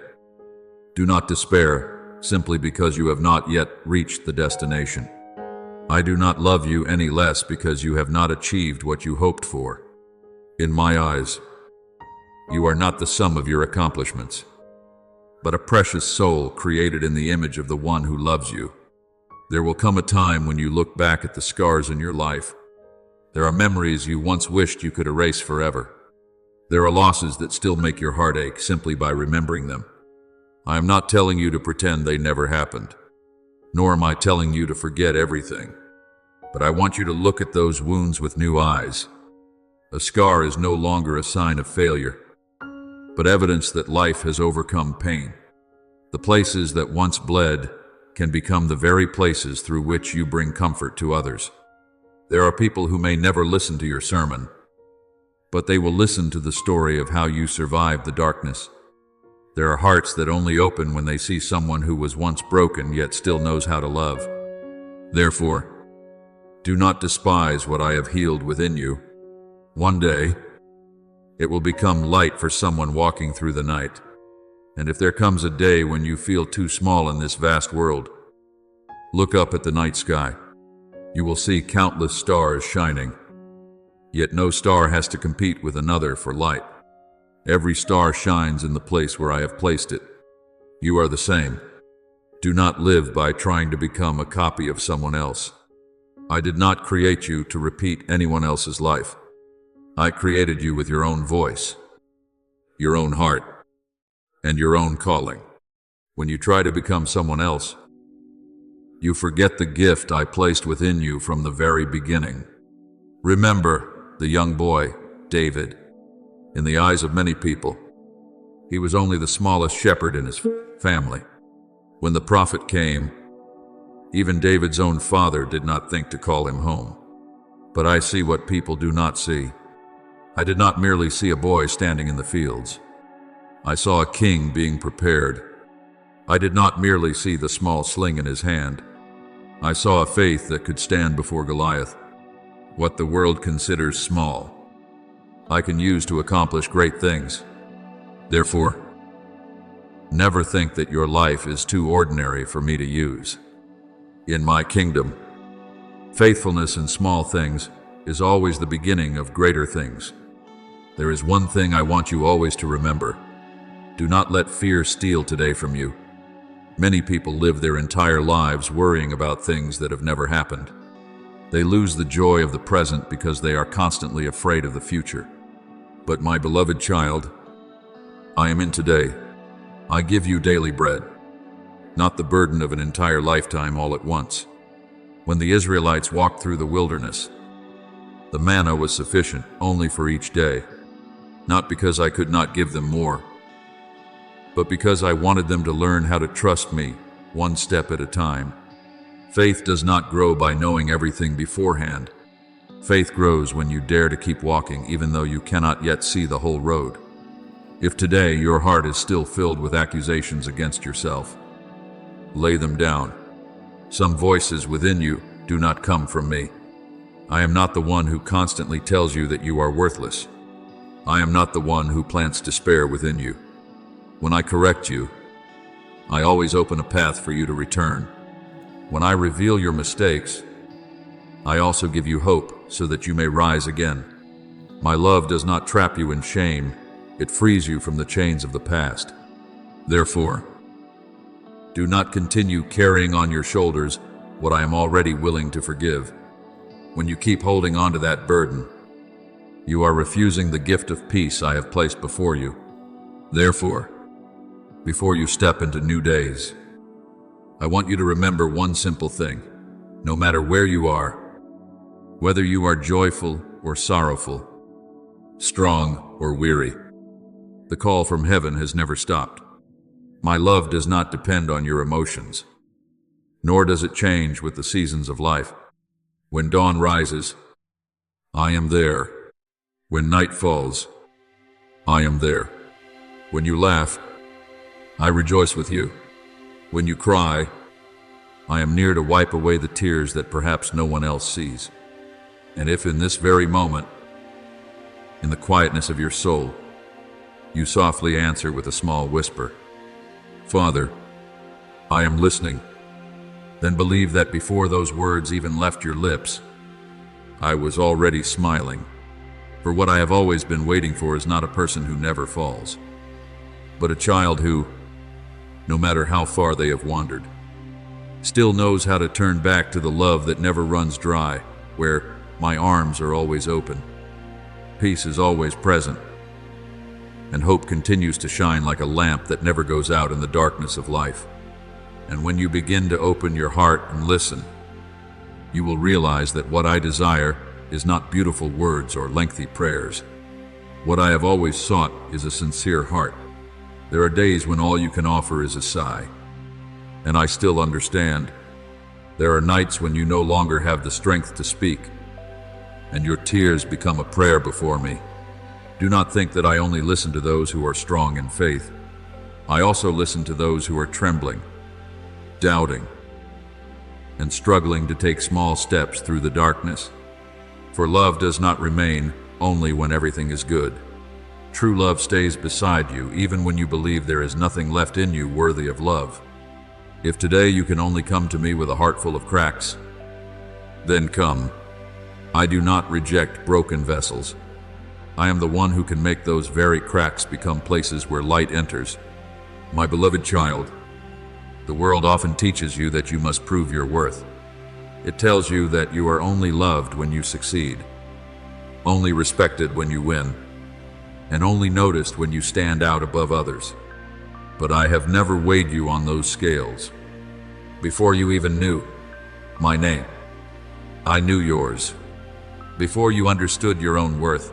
do not despair simply because you have not yet reached the destination. I do not love you any less because you have not achieved what you hoped for. In my eyes, you are not the sum of your accomplishments. but a precious soul created in the image of the one who loves you. There will come a time when you look back at the scars in your life. There are memories you once wished you could erase forever. There are losses that still make your heart ache simply by remembering them. I am not telling you to pretend they never happened, nor am I telling you to forget everything. But I want you to look at those wounds with new eyes. A scar is no longer a sign of failure, but evidence that life has overcome pain. The places that once bled can become the very places through which you bring comfort to others. There are people who may never listen to your sermon, but they will listen to the story of how you survived the darkness. There are hearts that only open when they see someone who was once broken yet still knows how to love. Therefore, do not despise what I have healed within you. One day, it will become light for someone walking through the night. And if there comes a day when you feel too small in this vast world, look up at the night sky. You will see countless stars shining. Yet no star has to compete with another for light. Every star shines in the place where I have placed it. You are the same. Do not live by trying to become a copy of someone else. I did not create you to repeat anyone else's life. I created you with your own voice, your own heart, and your own calling. When you try to become someone else, you forget the gift I placed within you from the very beginning. Remember the young boy, David. In the eyes of many people, he was only the smallest shepherd in his family. When the prophet came, even David's own father did not think to call him home. But I see what people do not see. I did not merely see a boy standing in the fields. I saw a king being prepared. I did not merely see the small sling in his hand. I saw a faith that could stand before Goliath. What the world considers small, I can use to accomplish great things. Therefore, never think that your life is too ordinary for me to use. In my kingdom, faithfulness in small things is always the beginning of greater things. There is one thing I want you always to remember. Do not let fear steal today from you. Many people live their entire lives worrying about things that have never happened. They lose the joy of the present because they are constantly afraid of the future. But my beloved child, I am in today. I give you daily bread, not the burden of an entire lifetime all at once. When the Israelites walked through the wilderness, the manna was sufficient only for each day, not because I could not give them more, but because I wanted them to learn how to trust me, one step at a time. Faith does not grow by knowing everything beforehand. Faith grows when you dare to keep walking even though you cannot yet see the whole road. If today your heart is still filled with accusations against yourself, lay them down. Some voices within you do not come from me. I am not the one who constantly tells you that you are worthless. I am not the one who plants despair within you. When I correct you, I always open a path for you to return. When I reveal your mistakes, I also give you hope so that you may rise again. My love does not trap you in shame. It frees you from the chains of the past. Therefore, do not continue carrying on your shoulders what I am already willing to forgive. When you keep holding on to that burden, you are refusing the gift of peace I have placed before you. Therefore, before you step into new days, I want you to remember one simple thing. No matter where you are, whether you are joyful or sorrowful, strong or weary, the call from heaven has never stopped. My love does not depend on your emotions, nor does it change with the seasons of life. When dawn rises, I am there. When night falls, I am there. When you laugh, I rejoice with you. When you cry, I am near to wipe away the tears that perhaps no one else sees. And if in this very moment, in the quietness of your soul, you softly answer with a small whisper, Father, I am listening, then believe that before those words even left your lips, I was already smiling. For what I have always been waiting for is not a person who never falls, but a child who, no matter how far they have wandered. Still knows how to turn back to the love that never runs dry, where my arms are always open, peace is always present, and hope continues to shine like a lamp that never goes out in the darkness of life. And when you begin to open your heart and listen, you will realize that what I desire is not beautiful words or lengthy prayers. What I have always sought is a sincere heart. There are days when all you can offer is a sigh, and I still understand. There are nights when you no longer have the strength to speak, and your tears become a prayer before me. Do not think that I only listen to those who are strong in faith. I also listen to those who are trembling, doubting, and struggling to take small steps through the darkness. For love does not remain only when everything is good. True love stays beside you even when you believe there is nothing left in you worthy of love. If today you can only come to me with a heart full of cracks, then come. I do not reject broken vessels. I am the one who can make those very cracks become places where light enters. My beloved child, the world often teaches you that you must prove your worth. It tells you that you are only loved when you succeed, only respected when you win, and only noticed when you stand out above others. But I have never weighed you on those scales. Before you even knew my name, I knew yours. Before you understood your own worth,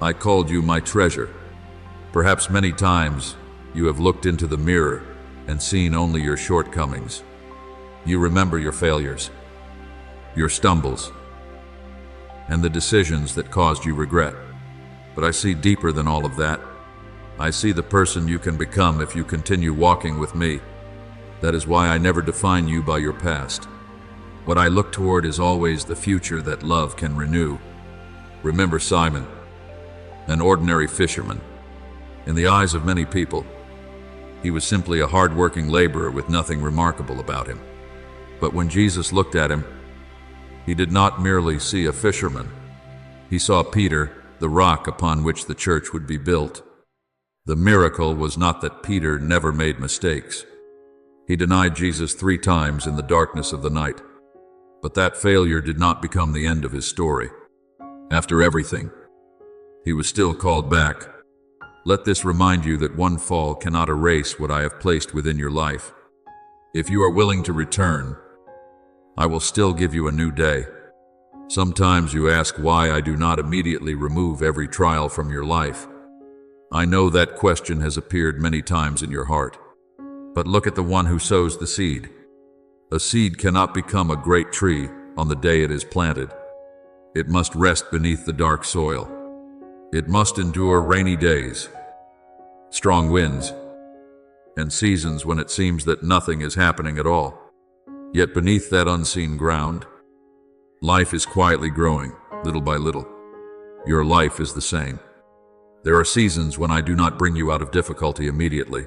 I called you my treasure. Perhaps many times you have looked into the mirror and seen only your shortcomings. You remember your failures, your stumbles, and the decisions that caused you regret. But I see deeper than all of that. I see the person you can become if you continue walking with me. That is why I never define you by your past. What I look toward is always the future that love can renew. Remember Simon, an ordinary fisherman. In the eyes of many people, he was simply a hard-working laborer with nothing remarkable about him. But when Jesus looked at him, he did not merely see a fisherman. He saw Peter, the rock upon which the church would be built. The miracle was not that Peter never made mistakes. He denied Jesus 3 times in the darkness of the night. But that failure did not become the end of his story. After everything, he was still called back. Let this remind you that one fall cannot erase what I have placed within your life. If you are willing to return, I will still give you a new day. Sometimes you ask why I do not immediately remove every trial from your life. I know that question has appeared many times in your heart. But look at the one who sows the seed. A seed cannot become a great tree on the day it is planted. It must rest beneath the dark soil. It must endure rainy days, strong winds, and seasons when it seems that nothing is happening at all. Yet beneath that unseen ground, life is quietly growing, little by little. Your life is the same. There are seasons when I do not bring you out of difficulty immediately,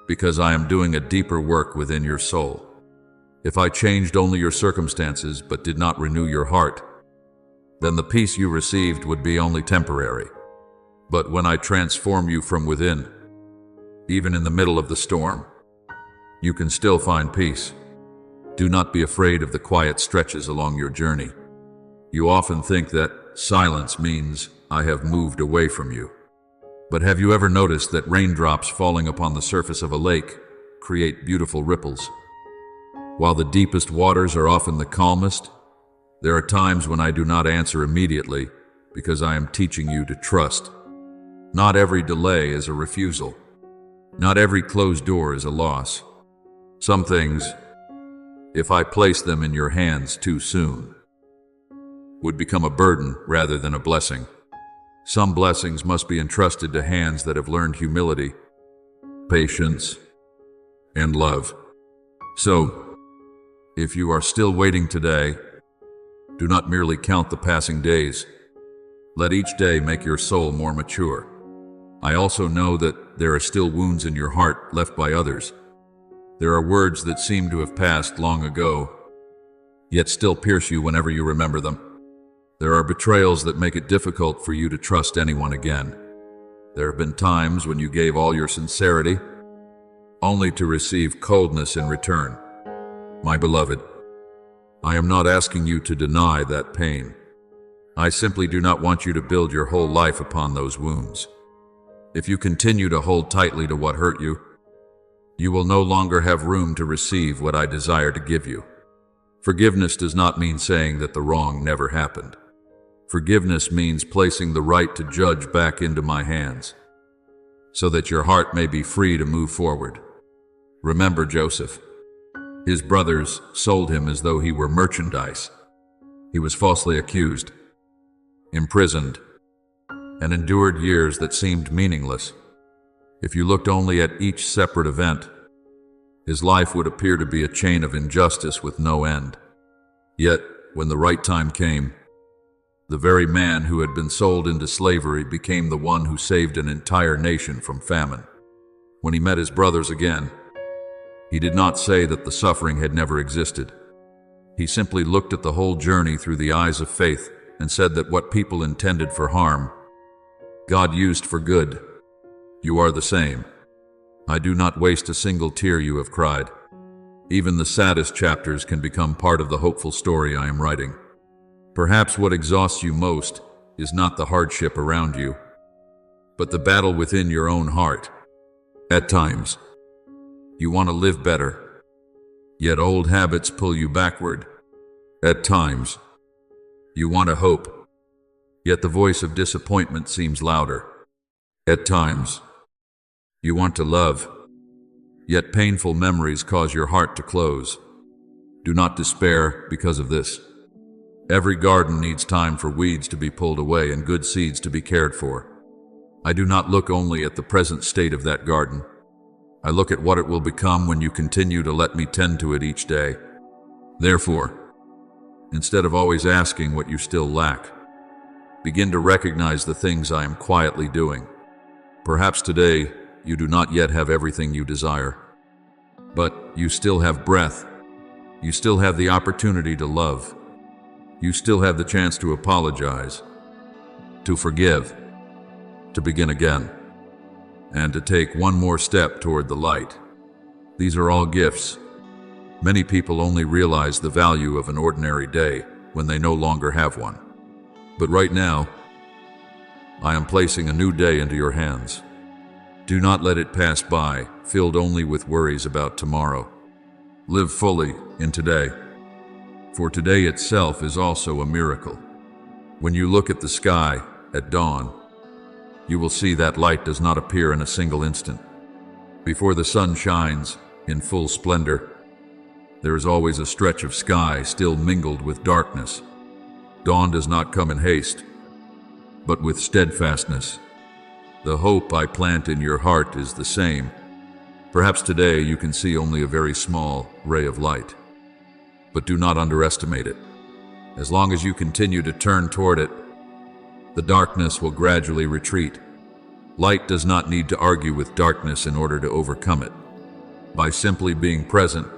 because I am doing a deeper work within your soul. If I changed only your circumstances but did not renew your heart, then the peace you received would be only temporary. But when I transform you from within, even in the middle of the storm, you can still find peace. Do not be afraid of the quiet stretches along your journey. You often think that silence means I have moved away from you. But have you ever noticed that raindrops falling upon the surface of a lake create beautiful ripples? While the deepest waters are often the calmest, there are times when I do not answer immediately because I am teaching you to trust. Not every delay is a refusal. Not every closed door is a loss. Some things, if I place them in your hands too soon, would become a burden rather than a blessing. Some blessings must be entrusted to hands that have learned humility, patience, and love. So, if you are still waiting today, do not merely count the passing days. Let each day make your soul more mature. I also know that there are still wounds in your heart left by others. There are words that seem to have passed long ago, yet still pierce you whenever you remember them. There are betrayals that make it difficult for you to trust anyone again. There have been times when you gave all your sincerity, only to receive coldness in return. My beloved, I am not asking you to deny that pain. I simply do not want you to build your whole life upon those wounds. If you continue to hold tightly to what hurt you, you will no longer have room to receive what I desire to give you. Forgiveness does not mean saying that the wrong never happened. Forgiveness means placing the right to judge back into my hands, so that your heart may be free to move forward. Remember Joseph. His brothers sold him as though he were merchandise. He was falsely accused, imprisoned, and endured years that seemed meaningless. If you looked only at each separate event, his life would appear to be a chain of injustice with no end. Yet, when the right time came, the very man who had been sold into slavery became the one who saved an entire nation from famine. When he met his brothers again, he did not say that the suffering had never existed. He simply looked at the whole journey through the eyes of faith and said that what people intended for harm, God used for good. You are the same. I do not waste a single tear you have cried. Even the saddest chapters can become part of the hopeful story I am writing. Perhaps what exhausts you most is not the hardship around you, but the battle within your own heart. At times, you want to live better, yet old habits pull you backward. At times, you want to hope, yet the voice of disappointment seems louder. At times, you want to love, yet painful memories cause your heart to close. Do not despair because of this. Every garden needs time for weeds to be pulled away and good seeds to be cared for. I do not look only at the present state of that garden. I look at what it will become when you continue to let me tend to it each day. Therefore, instead of always asking what you still lack, begin to recognize the things I am quietly doing. Perhaps today, you do not yet have everything you desire, but you still have breath. You still have the opportunity to love. You still have the chance to apologize, to forgive, to begin again, and to take one more step toward the light. These are all gifts. Many people only realize the value of an ordinary day when they no longer have one. But right now, I am placing a new day into your hands. Do not let it pass by, filled only with worries about tomorrow. Live fully in today, for today itself is also a miracle. When you look at the sky at dawn, you will see that light does not appear in a single instant. Before the sun shines in full splendor, there is always a stretch of sky still mingled with darkness. Dawn does not come in haste, but with steadfastness. The hope I plant in your heart is the same. Perhaps today you can see only a very small ray of light, but do not underestimate it. As long as you continue to turn toward it, the darkness will gradually retreat. Light does not need to argue with darkness in order to overcome it. By simply being present,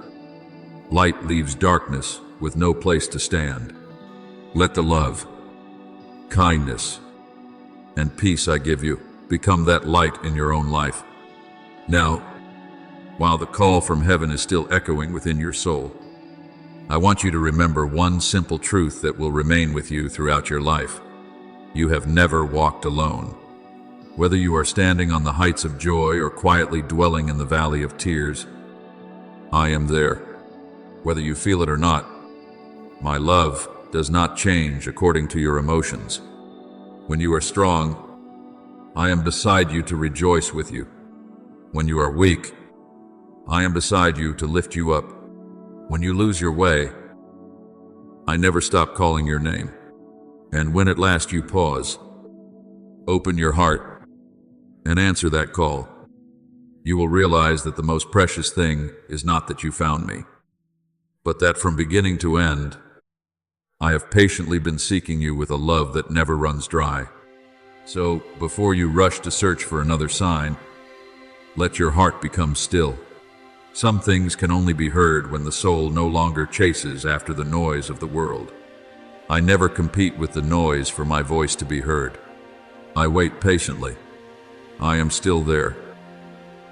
light leaves darkness with no place to stand. Let the love, kindness, and peace I give you become that light in your own life. Now, while the call from heaven is still echoing within your soul, I want you to remember one simple truth that will remain with you throughout your life. You have never walked alone. Whether you are standing on the heights of joy or quietly dwelling in the valley of tears, I am there. Whether you feel it or not, my love does not change according to your emotions. When you are strong, I am beside you to rejoice with you. When you are weak, I am beside you to lift you up. When you lose your way, I never stop calling your name. And when at last you pause, open your heart and answer that call. You will realize that the most precious thing is not that you found me, but that from beginning to end, I have patiently been seeking you with a love that never runs dry. So, before you rush to search for another sign, let your heart become still. Some things can only be heard when the soul no longer chases after the noise of the world. I never compete with the noise for my voice to be heard. I wait patiently. I am still there.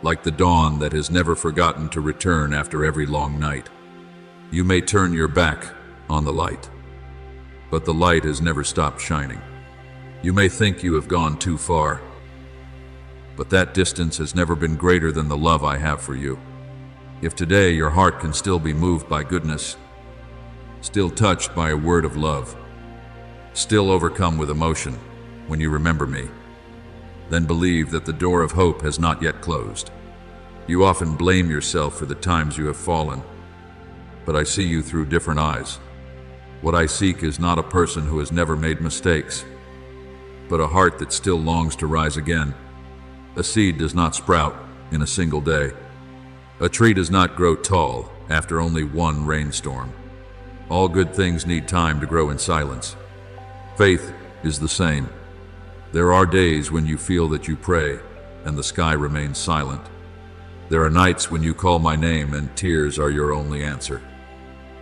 like the dawn that has never forgotten to return after every long night. You may turn your back on the light, but the light has never stopped shining. You may think you have gone too far, but that distance has never been greater than the love I have for you. If today your heart can still be moved by goodness, still touched by a word of love, still overcome with emotion when you remember me, then believe that the door of hope has not yet closed. You often blame yourself for the times you have fallen, but I see you through different eyes. What I seek is not a person who has never made mistakes, but a heart that still longs to rise again. A seed does not sprout in a single day. A tree does not grow tall after only one rainstorm. All good things need time to grow in silence. Faith is the same. There are days when you feel that you pray and the sky remains silent. There are nights when you call my name and tears are your only answer.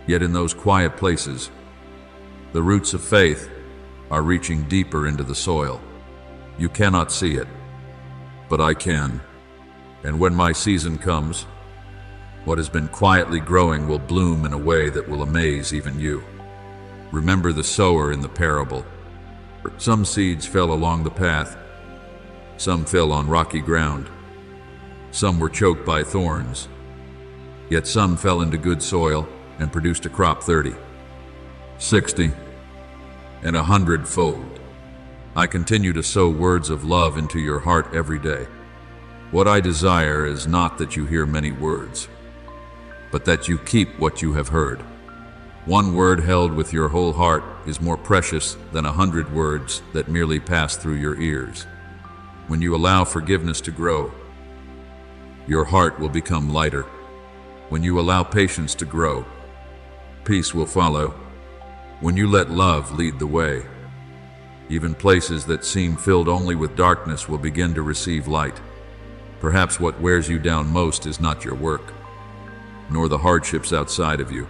Yet in those quiet places, the roots of faith are reaching deeper into the soil. You cannot see it, but I can. And when my season comes, what has been quietly growing will bloom in a way that will amaze even you. Remember the sower in the parable. Some seeds fell along the path. Some fell on rocky ground. Some were choked by thorns. Yet some fell into good soil and produced a crop 30, 60, and 100-fold. I continue to sow words of love into your heart every day. What I desire is not that you hear many words, but that you keep what you have heard. One word held with your whole heart is more precious than 100 words that merely pass through your ears. When you allow forgiveness to grow, your heart will become lighter. When you allow patience to grow, peace will follow. When you let love lead the way, even places that seem filled only with darkness will begin to receive light. Perhaps what wears you down most is not your work, nor the hardships outside of you,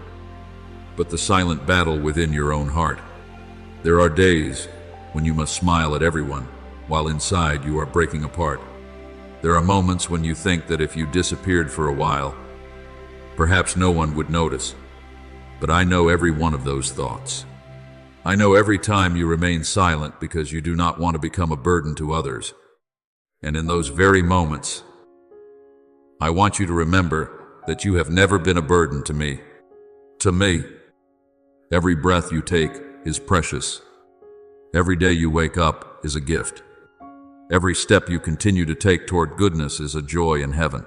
but the silent battle within your own heart. There are days when you must smile at everyone, while inside you are breaking apart. There are moments when you think that if you disappeared for a while, perhaps no one would notice. But I know every one of those thoughts. I know every time you remain silent because you do not want to become a burden to others. And in those very moments, I want you to remember that you have never been a burden to me. To me, every breath you take is precious. Every day you wake up is a gift. Every step you continue to take toward goodness is a joy in heaven.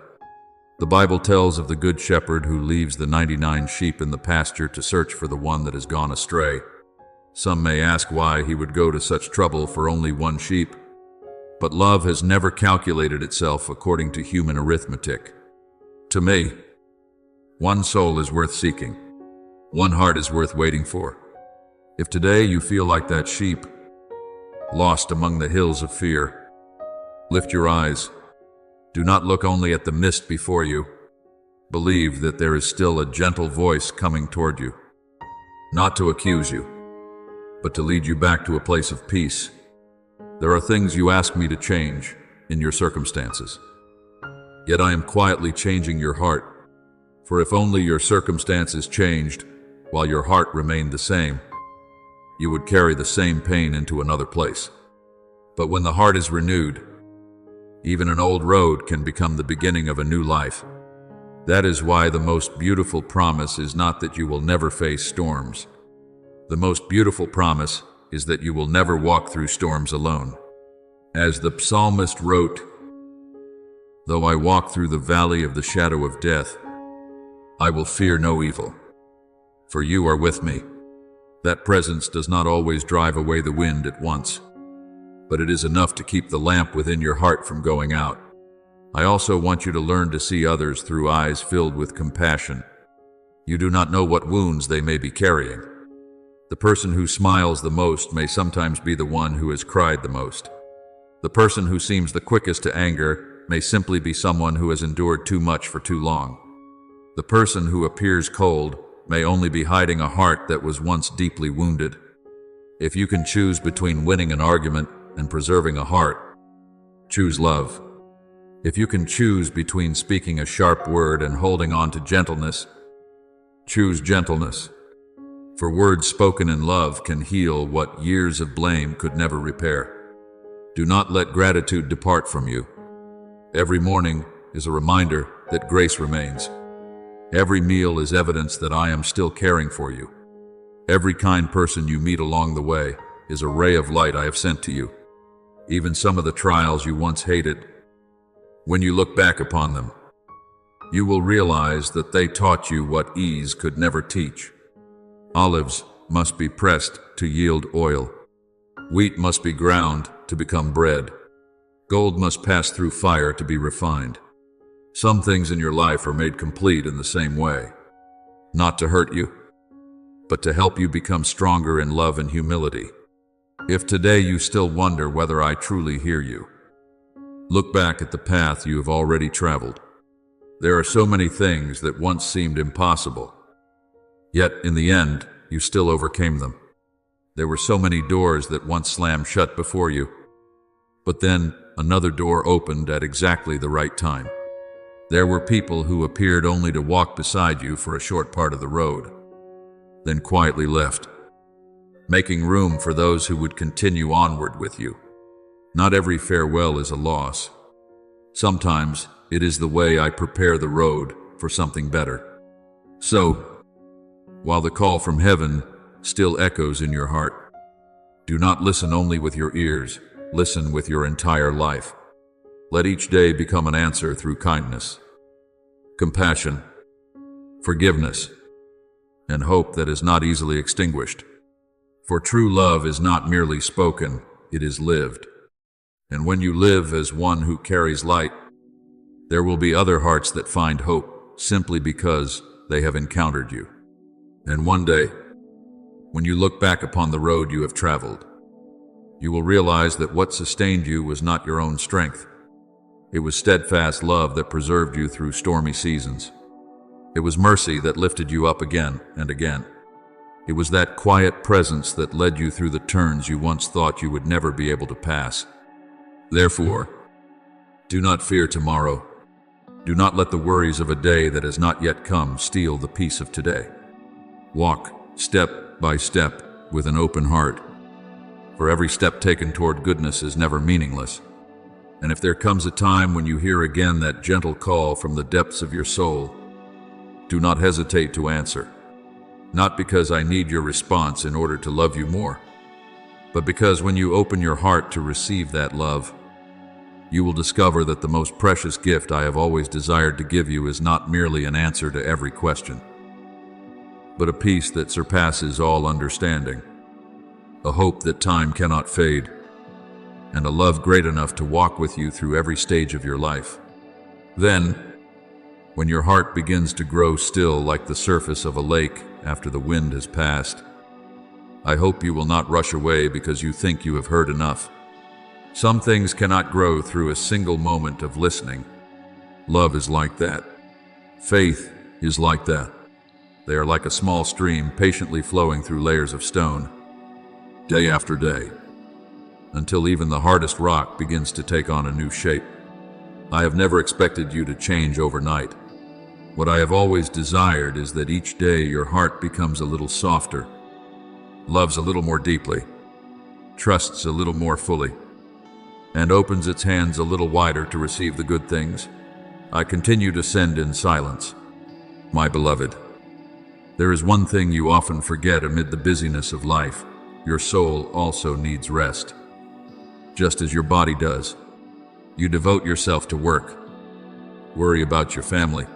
The Bible tells of the good shepherd who leaves the 99 sheep in the pasture to search for the one that has gone astray. Some may ask why he would go to such trouble for only one sheep, but love has never calculated itself according to human arithmetic. To me, one soul is worth seeking. One heart is worth waiting for. If today you feel like that sheep, lost among the hills of fear, lift your eyes. Do not look only at the mist before you. Believe that there is still a gentle voice coming toward you, not to accuse you, but to lead you back to a place of peace. There are things you ask me to change in your circumstances, yet I am quietly changing your heart. For if only your circumstances changed while your heart remained the same, you would carry the same pain into another place. But when the heart is renewed, even an old road can become the beginning of a new life. That is why the most beautiful promise is not that you will never face storms. The most beautiful promise is that you will never walk through storms alone. As the psalmist wrote, "Though I walk through the valley of the shadow of death, I will fear no evil, for you are with me." That presence does not always drive away the wind at once, but it is enough to keep the lamp within your heart from going out. I also want you to learn to see others through eyes filled with compassion. You do not know what wounds they may be carrying. The person who smiles the most may sometimes be the one who has cried the most. The person who seems the quickest to anger may simply be someone who has endured too much for too long. The person who appears cold may only be hiding a heart that was once deeply wounded. If you can choose between winning an argument and preserving a heart, choose love. If you can choose between speaking a sharp word and holding on to gentleness, choose gentleness. For words spoken in love can heal what years of blame could never repair. Do not let gratitude depart from you. Every morning is a reminder that grace remains. Every meal is evidence that I am still caring for you. Every kind person you meet along the way is a ray of light I have sent to you. Even some of the trials you once hated, when you look back upon them, you will realize that they taught you what ease could never teach. Olives must be pressed to yield oil. Wheat must be ground to become bread. Gold must pass through fire to be refined. Some things in your life are made complete in the same way, not to hurt you, but to help you become stronger in love and humility. If today you still wonder whether I truly hear you, look back at the path you have already traveled. There are so many things that once seemed impossible, yet in the end, you still overcame them. There were so many doors that once slammed shut before you, but then another door opened at exactly the right time. There were people who appeared only to walk beside you for a short part of the road, then quietly left, making room for those who would continue onward with you. Not every farewell is a loss. Sometimes it is the way I prepare the road for something better. So, while the call from heaven still echoes in your heart, do not listen only with your ears, listen with your entire life. Let each day become an answer through kindness, compassion, forgiveness, and hope that is not easily extinguished. For true love is not merely spoken, it is lived. And when you live as one who carries light, there will be other hearts that find hope simply because they have encountered you. And one day, when you look back upon the road you have traveled, you will realize that what sustained you was not your own strength. It was steadfast love that preserved you through stormy seasons. It was mercy that lifted you up again and again. It was that quiet presence that led you through the turns you once thought you would never be able to pass. Therefore, do not fear tomorrow. Do not let the worries of a day that has not yet come steal the peace of today. Walk step by step with an open heart, for every step taken toward goodness is never meaningless. And if there comes a time when you hear again that gentle call from the depths of your soul, do not hesitate to answer. Not because I need your response in order to love you more, but because when you open your heart to receive that love, you will discover that the most precious gift I have always desired to give you is not merely an answer to every question, but a peace that surpasses all understanding, a hope that time cannot fade, and a love great enough to walk with you through every stage of your life. Then, when your heart begins to grow still like the surface of a lake after the wind has passed, I hope you will not rush away because you think you have heard enough. Some things cannot grow through a single moment of listening. Love is like that. Faith is like that. They are like a small stream patiently flowing through layers of stone, day after day, until even the hardest rock begins to take on a new shape. I have never expected you to change overnight. What I have always desired is that each day your heart becomes a little softer, loves a little more deeply, trusts a little more fully, and opens its hands a little wider to receive the good things I continue to send in silence. My beloved, there is one thing you often forget amid the busyness of life. Your soul also needs rest. Just as your body does, you devote yourself to work, worry about your family,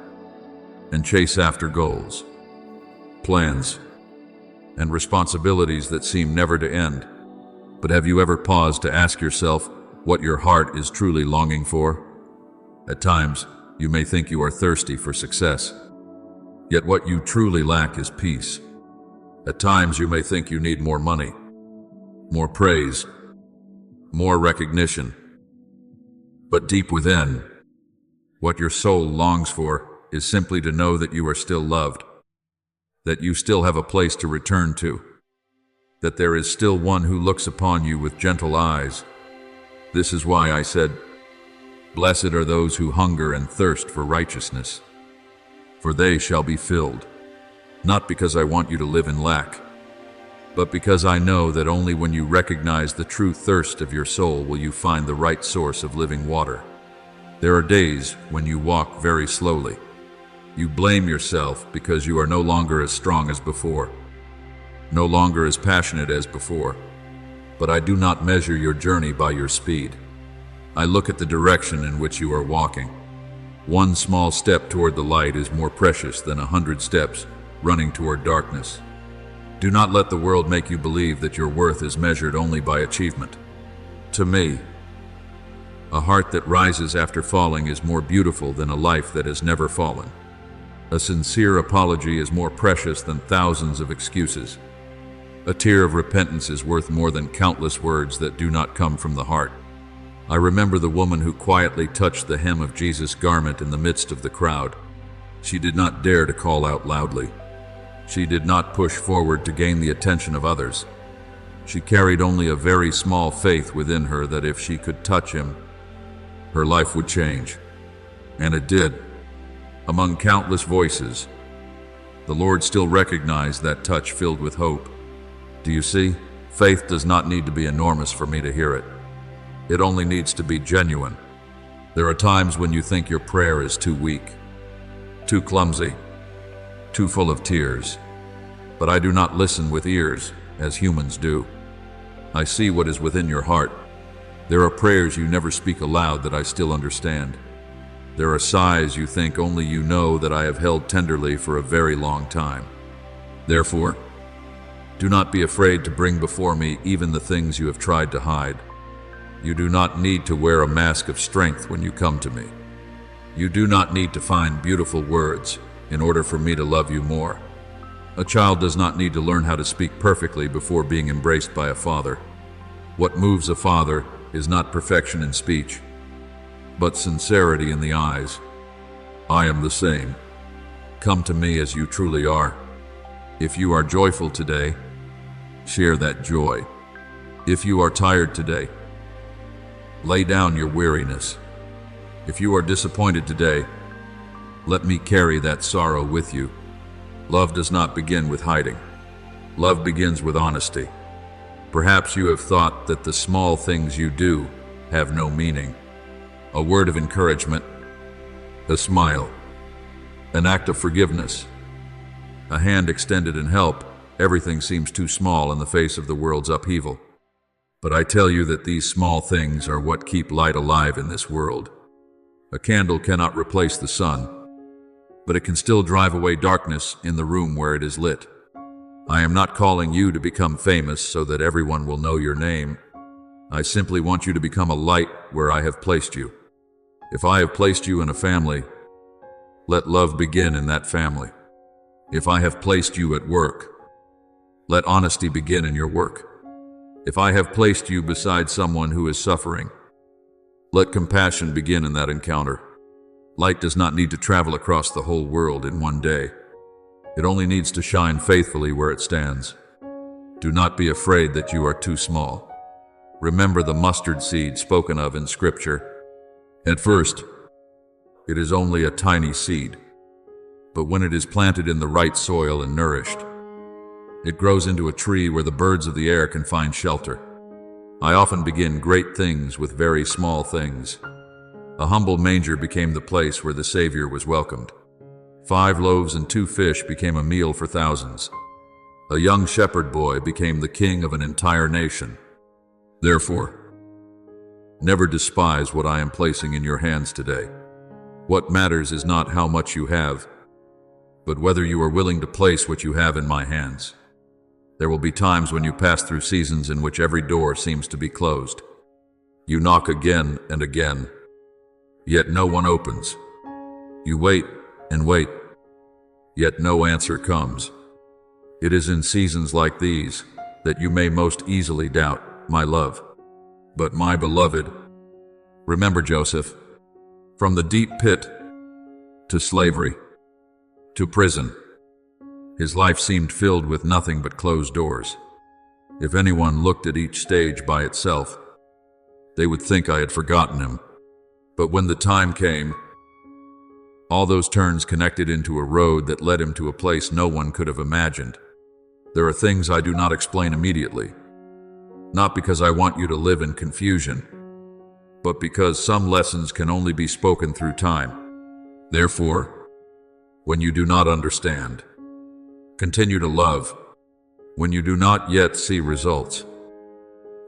and chase after goals, plans, and responsibilities that seem never to end. But have you ever paused to ask yourself what your heart is truly longing for? At times, you may think you are thirsty for success, yet what you truly lack is peace. At times, you may think you need more money, more praise, more recognition. But deep within, what your soul longs for is simply to know that you are still loved, that you still have a place to return to, that there is still one who looks upon you with gentle eyes. This is why I said, Blessed are those who hunger and thirst for righteousness, for they shall be filled. Not because I want you to live in lack, but because I know that only when you recognize the true thirst of your soul will you find the right source of living water. There are days when you walk very slowly. You blame yourself because you are no longer as strong as before, no longer as passionate as before. But I do not measure your journey by your speed. I look at the direction in which you are walking. One small step toward the light is more precious than 100 steps running toward darkness. Do not let the world make you believe that your worth is measured only by achievement. To me, a heart that rises after falling is more beautiful than a life that has never fallen. A sincere apology is more precious than thousands of excuses. A tear of repentance is worth more than countless words that do not come from the heart. I remember the woman who quietly touched the hem of Jesus' garment in the midst of the crowd. She did not dare to call out loudly. She did not push forward to gain the attention of others. She carried only a very small faith within her that if she could touch him, her life would change. And it did. Among countless voices, the Lord still recognized that touch filled with hope. Do you see? Faith does not need to be enormous for me to hear it. It only needs to be genuine. There are times when you think your prayer is too weak, too clumsy, too full of tears. But I do not listen with ears, as humans do. I see what is within your heart. There are prayers you never speak aloud that I still understand. There are sighs you think only you know that I have held tenderly for a very long time. Therefore, do not be afraid to bring before me even the things you have tried to hide. You do not need to wear a mask of strength when you come to me. You do not need to find beautiful words in order for me to love you more. A child does not need to learn how to speak perfectly before being embraced by a father. What moves a father is not perfection in speech, but sincerity in the eyes. I am the same. Come to me as you truly are. If you are joyful today, share that joy. If you are tired today, lay down your weariness. If you are disappointed today, let me carry that sorrow with you. Love does not begin with hiding. Love begins with honesty. Perhaps you have thought that the small things you do have no meaning. A word of encouragement, a smile, an act of forgiveness, a hand extended in help. Everything seems too small in the face of the world's upheaval. But I tell you that these small things are what keep light alive in this world. A candle cannot replace the sun, but it can still drive away darkness in the room where it is lit. I am not calling you to become famous so that everyone will know your name. I simply want you to become a light where I have placed you. If I have placed you in a family, let love begin in that family. If I have placed you at work, let honesty begin in your work. If I have placed you beside someone who is suffering, let compassion begin in that encounter. Light does not need to travel across the whole world in one day. It only needs to shine faithfully where it stands. Do not be afraid that you are too small. Remember the mustard seed spoken of in Scripture. At first, it is only a tiny seed, but when it is planted in the right soil and nourished, it grows into a tree where the birds of the air can find shelter. I often begin great things with very small things. A humble manger became the place where the Savior was welcomed. 5 loaves and 2 fish became a meal for thousands. A young shepherd boy became the king of an entire nation. Therefore, never despise what I am placing in your hands today. What matters is not how much you have, but whether you are willing to place what you have in my hands. There will be times when you pass through seasons in which every door seems to be closed. You knock again and again, yet no one opens. You wait and wait, yet no answer comes. It is in seasons like these that you may most easily doubt my love. But my beloved, remember Joseph, from the deep pit to slavery to prison, his life seemed filled with nothing but closed doors. If anyone looked at each stage by itself, they would think I had forgotten him. But when the time came, all those turns connected into a road that led him to a place no one could have imagined. There are things I do not explain immediately, not because I want you to live in confusion, but because some lessons can only be spoken through time. Therefore, when you do not understand, continue to love. When you do not yet see results,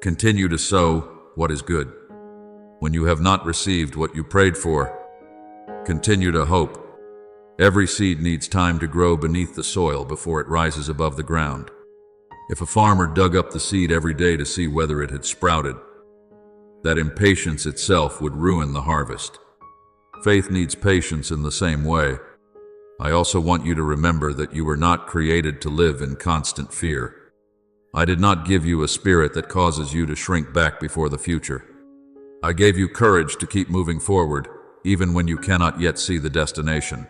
continue to sow what is good. When you have not received what you prayed for, continue to hope. Every seed needs time to grow beneath the soil before it rises above the ground. If a farmer dug up the seed every day to see whether it had sprouted, that impatience itself would ruin the harvest. Faith needs patience in the same way. I also want you to remember that you were not created to live in constant fear. I did not give you a spirit that causes you to shrink back before the future. I gave you courage to keep moving forward, even when you cannot yet see the destination.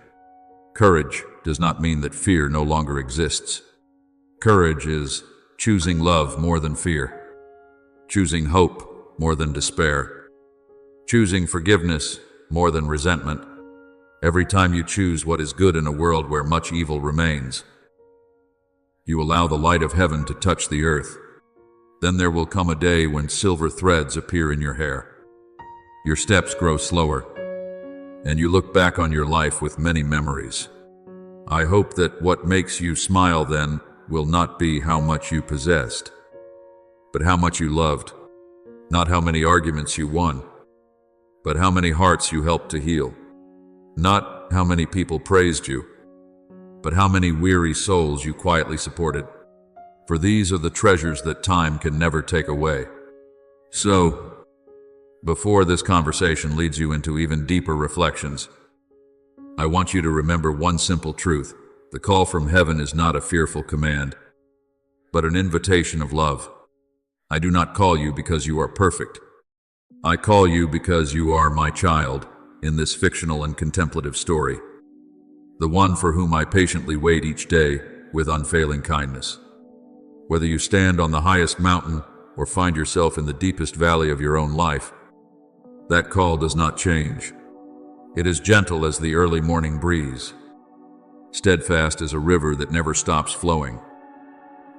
Courage does not mean that fear no longer exists. Courage is choosing love more than fear, choosing hope more than despair, choosing forgiveness more than resentment. Every time you choose what is good in a world where much evil remains, you allow the light of heaven to touch the earth. Then there will come a day when silver threads appear in your hair. Your steps grow slower, and you look back on your life with many memories. I hope that what makes you smile then will not be how much you possessed, but how much you loved. Not how many arguments you won, but how many hearts you helped to heal. Not how many people praised you, but how many weary souls you quietly supported. For these are the treasures that time can never take away. So, before this conversation leads you into even deeper reflections, I want you to remember one simple truth. The call from heaven is not a fearful command, but an invitation of love. I do not call you because you are perfect. I call you because you are my child in this fictional and contemplative story, the one for whom I patiently wait each day with unfailing kindness. Whether you stand on the highest mountain or find yourself in the deepest valley of your own life, that call does not change. It is gentle as the early morning breeze, steadfast as a river that never stops flowing,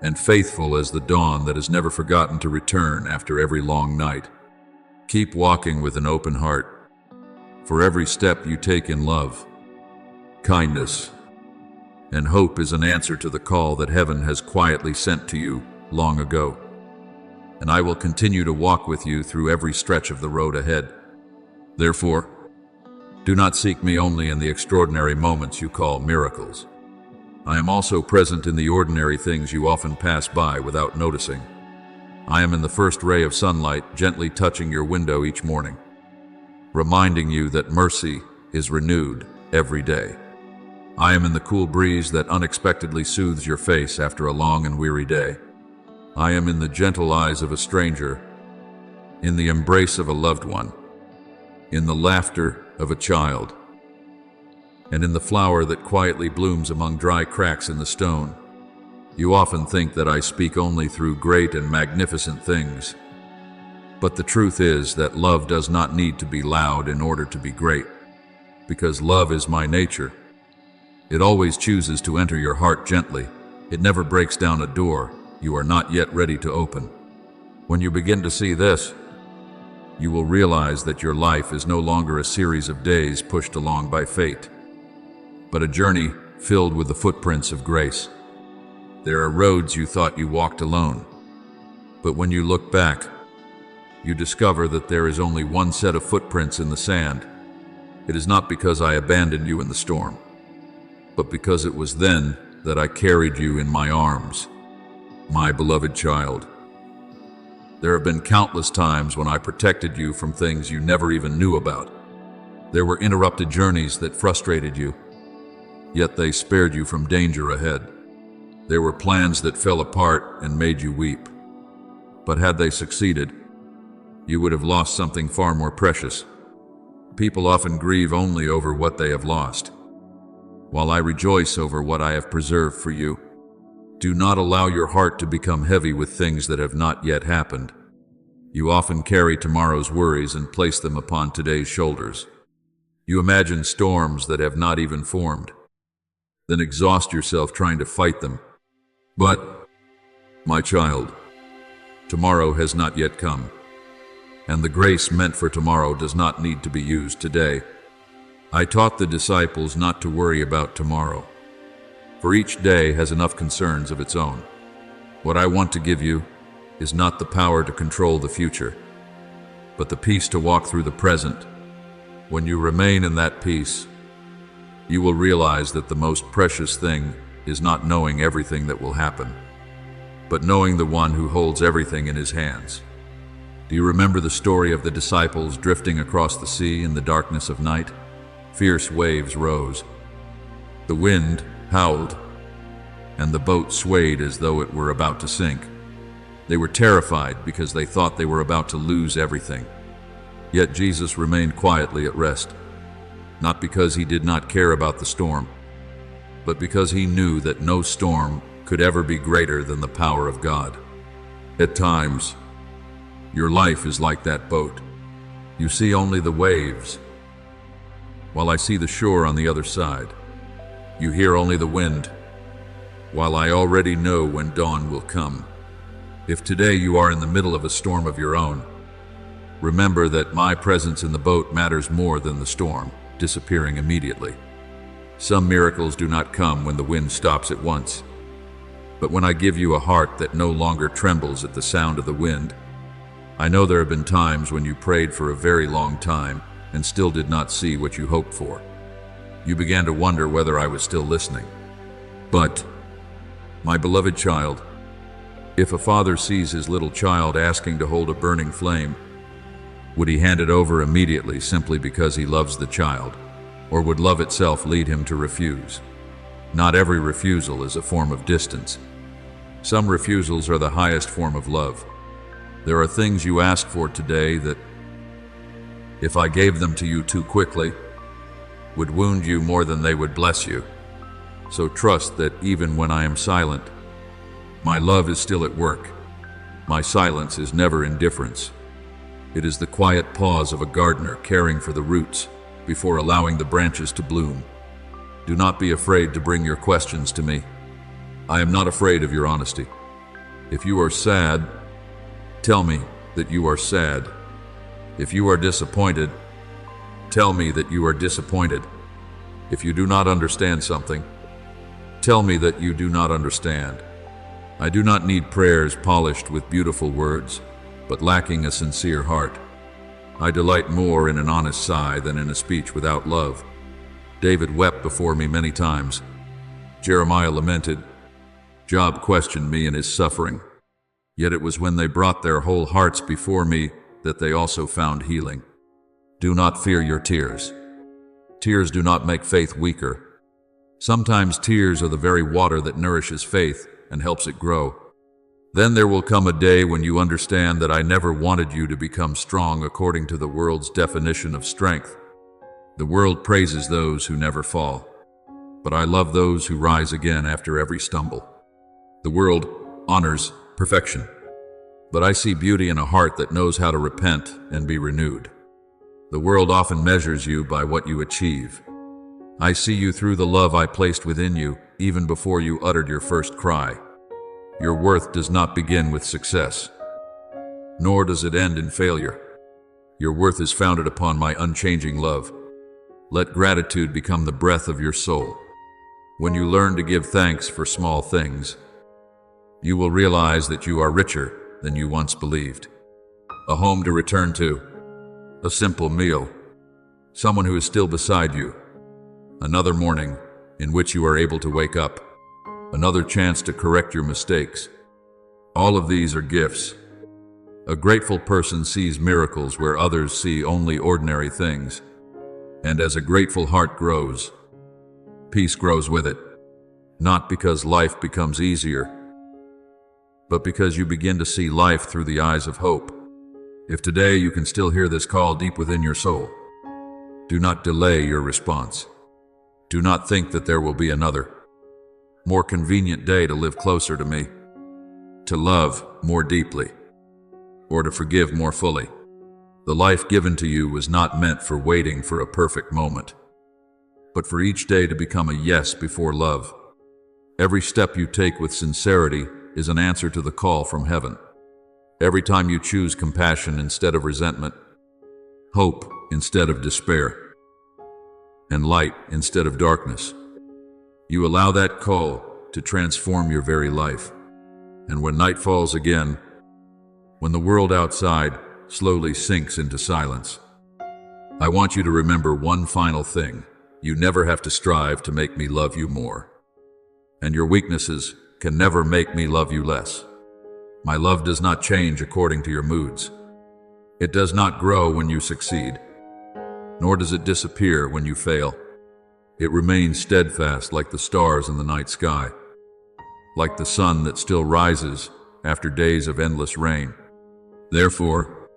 and faithful as the dawn that has never forgotten to return after every long night. Keep walking with an open heart, for every step you take in love, kindness, and hope is an answer to the call that heaven has quietly sent to you long ago. And I will continue to walk with you through every stretch of the road ahead. Therefore, do not seek me only in the extraordinary moments you call miracles. I am also present in the ordinary things you often pass by without noticing. I am in the first ray of sunlight gently touching your window each morning, reminding you that mercy is renewed every day. I am in the cool breeze that unexpectedly soothes your face after a long and weary day. I am in the gentle eyes of a stranger, in the embrace of a loved one, in the laughter of a child, and in the flower that quietly blooms among dry cracks in the stone. You often think that I speak only through great and magnificent things, but the truth is that love does not need to be loud in order to be great, because love is my nature. It always chooses to enter your heart gently. It never breaks down a door you are not yet ready to open. When you begin to see this, you will realize that your life is no longer a series of days pushed along by fate, but a journey filled with the footprints of grace. There are roads you thought you walked alone, but when you look back, you discover that there is only one set of footprints in the sand. It is not because I abandoned you in the storm, but because it was then that I carried you in my arms, my beloved child. There have been countless times when I protected you from things you never even knew about. There were interrupted journeys that frustrated you, yet they spared you from danger ahead. There were plans that fell apart and made you weep, but had they succeeded, you would have lost something far more precious. People often grieve only over what they have lost, while I rejoice over what I have preserved for you. Do not allow your heart to become heavy with things that have not yet happened. You often carry tomorrow's worries and place them upon today's shoulders. You imagine storms that have not even formed, then exhaust yourself trying to fight them. But, my child, tomorrow has not yet come, and the grace meant for tomorrow does not need to be used today. I taught the disciples not to worry about tomorrow, for each day has enough concerns of its own. What I want to give you is not the power to control the future, but the peace to walk through the present. When you remain in that peace, you will realize that the most precious thing is not knowing everything that will happen, but knowing the one who holds everything in his hands. Do you remember the story of the disciples drifting across the sea in the darkness of night? Fierce waves rose. The wind howled, and the boat swayed as though it were about to sink. They were terrified because they thought they were about to lose everything. Yet Jesus remained quietly at rest, not because he did not care about the storm, but because he knew that no storm could ever be greater than the power of God. At times, your life is like that boat. You see only the waves, while I see the shore on the other side. You hear only the wind, while I already know when dawn will come. If today you are in the middle of a storm of your own, remember that my presence in the boat matters more than the storm disappearing immediately. Some miracles do not come when the wind stops at once, but when I give you a heart that no longer trembles at the sound of the wind. I know there have been times when you prayed for a very long time and still did not see what you hoped for. You began to wonder whether I was still listening. But, my beloved child, if a father sees his little child asking to hold a burning flame, would he hand it over immediately simply because he loves the child, or would love itself lead him to refuse? Not every refusal is a form of distance. Some refusals are the highest form of love. There are things you ask for today that, if I gave them to you too quickly, would wound you more than they would bless you. So trust that even when I am silent, my love is still at work. My silence is never indifference. It is the quiet pause of a gardener caring for the roots before allowing the branches to bloom. Do not be afraid to bring your questions to me. I am not afraid of your honesty. If you are sad, tell me that you are sad. If you are disappointed, tell me that you are disappointed. If you do not understand something, tell me that you do not understand. I do not need prayers polished with beautiful words, but lacking a sincere heart. I delight more in an honest sigh than in a speech without love. David wept before me many times. Jeremiah lamented. Job questioned me in his suffering. Yet it was when they brought their whole hearts before me that they also found healing. Do not fear your tears. Tears do not make faith weaker. Sometimes tears are the very water that nourishes faith and helps it grow. Then there will come a day when you understand that I never wanted you to become strong according to the world's definition of strength. The world praises those who never fall, but I love those who rise again after every stumble. The world honors perfection, but I see beauty in a heart that knows how to repent and be renewed. The world often measures you by what you achieve. I see you through the love I placed within you even before you uttered your first cry. Your worth does not begin with success, nor does it end in failure. Your worth is founded upon my unchanging love. Let gratitude become the breath of your soul. When you learn to give thanks for small things, you will realize that you are richer than you once believed. A home to return to, a simple meal, someone who is still beside you, another morning in which you are able to wake up, another chance to correct your mistakes. All of these are gifts. A grateful person sees miracles where others see only ordinary things. And as a grateful heart grows, peace grows with it. Not because life becomes easier, but because you begin to see life through the eyes of hope. If today you can still hear this call deep within your soul, do not delay your response. Do not think that there will be another, more convenient day to live closer to me, to love more deeply, or to forgive more fully. The life given to you was not meant for waiting for a perfect moment, but for each day to become a yes before love. Every step you take with sincerity is an answer to the call from heaven. Every time you choose compassion instead of resentment, hope instead of despair, and light instead of darkness, you allow that call to transform your very life. And when night falls again, when the world outside slowly sinks into silence, I want you to remember one final thing. You never have to strive to make me love you more. And your weaknesses can never make me love you less. My love does not change according to your moods. It does not grow when you succeed, nor does it disappear when you fail. It remains steadfast like the stars in the night sky, like the sun that still rises after days of endless rain. Therefore,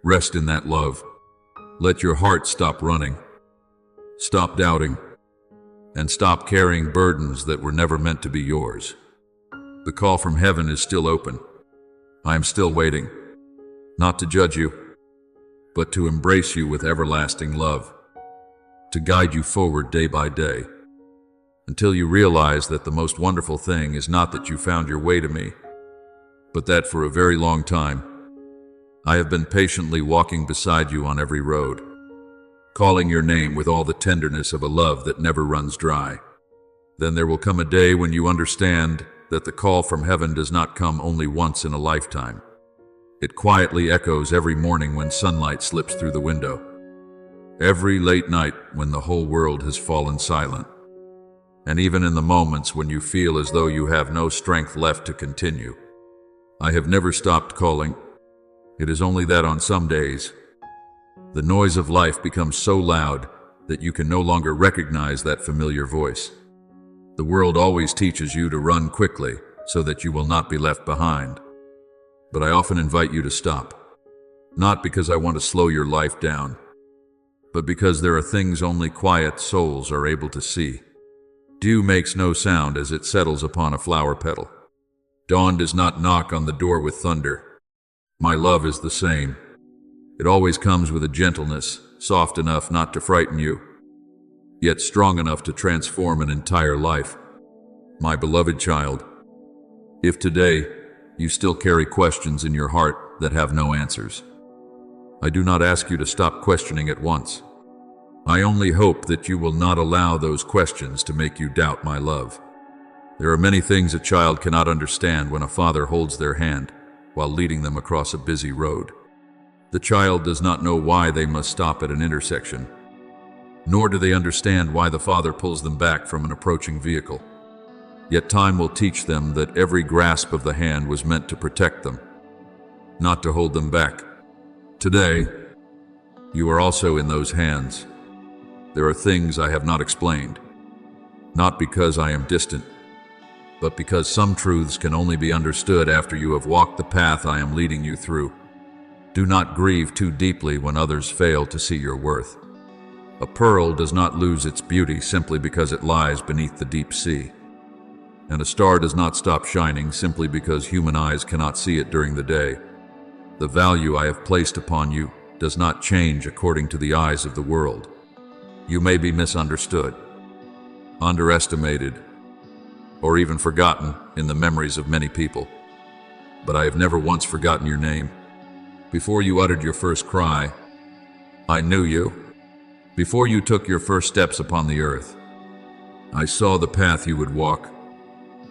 rest in that love. Let your heart stop running, stop doubting, and stop carrying burdens that were never meant to be yours. The call from heaven is still open. I am still waiting, not to judge you, but to embrace you with everlasting love, to guide you forward day by day, until you realize that the most wonderful thing is not that you found your way to me, but that for a very long time, I have been patiently walking beside you on every road, calling your name with all the tenderness of a love that never runs dry. Then there will come a day when you understand that the call from heaven does not come only once in a lifetime. It quietly echoes every morning when sunlight slips through the window, every late night when the whole world has fallen silent, and even in the moments when you feel as though you have no strength left to continue. I have never stopped calling. It is only that on some days, the noise of life becomes so loud that you can no longer recognize that familiar voice. The world always teaches you to run quickly so that you will not be left behind. But I often invite you to stop, not because I want to slow your life down, but because there are things only quiet souls are able to see. Dew makes no sound as it settles upon a flower petal. Dawn does not knock on the door with thunder. My love is the same. It always comes with a gentleness, soft enough not to frighten you, yet strong enough to transform an entire life. My beloved child, if today you still carry questions in your heart that have no answers, I do not ask you to stop questioning at once. I only hope that you will not allow those questions to make you doubt my love. There are many things a child cannot understand when a father holds their hand while leading them across a busy road. The child does not know why they must stop at an intersection, nor do they understand why the father pulls them back from an approaching vehicle. Yet time will teach them that every grasp of the hand was meant to protect them, not to hold them back. Today, you are also in those hands. There are things I have not explained, not because I am distant, but because some truths can only be understood after you have walked the path I am leading you through. Do not grieve too deeply when others fail to see your worth. A pearl does not lose its beauty simply because it lies beneath the deep sea. And a star does not stop shining simply because human eyes cannot see it during the day. The value I have placed upon you does not change according to the eyes of the world. You may be misunderstood, underestimated, or even forgotten in the memories of many people. But I have never once forgotten your name. Before you uttered your first cry, I knew you. Before you took your first steps upon the earth, I saw the path you would walk.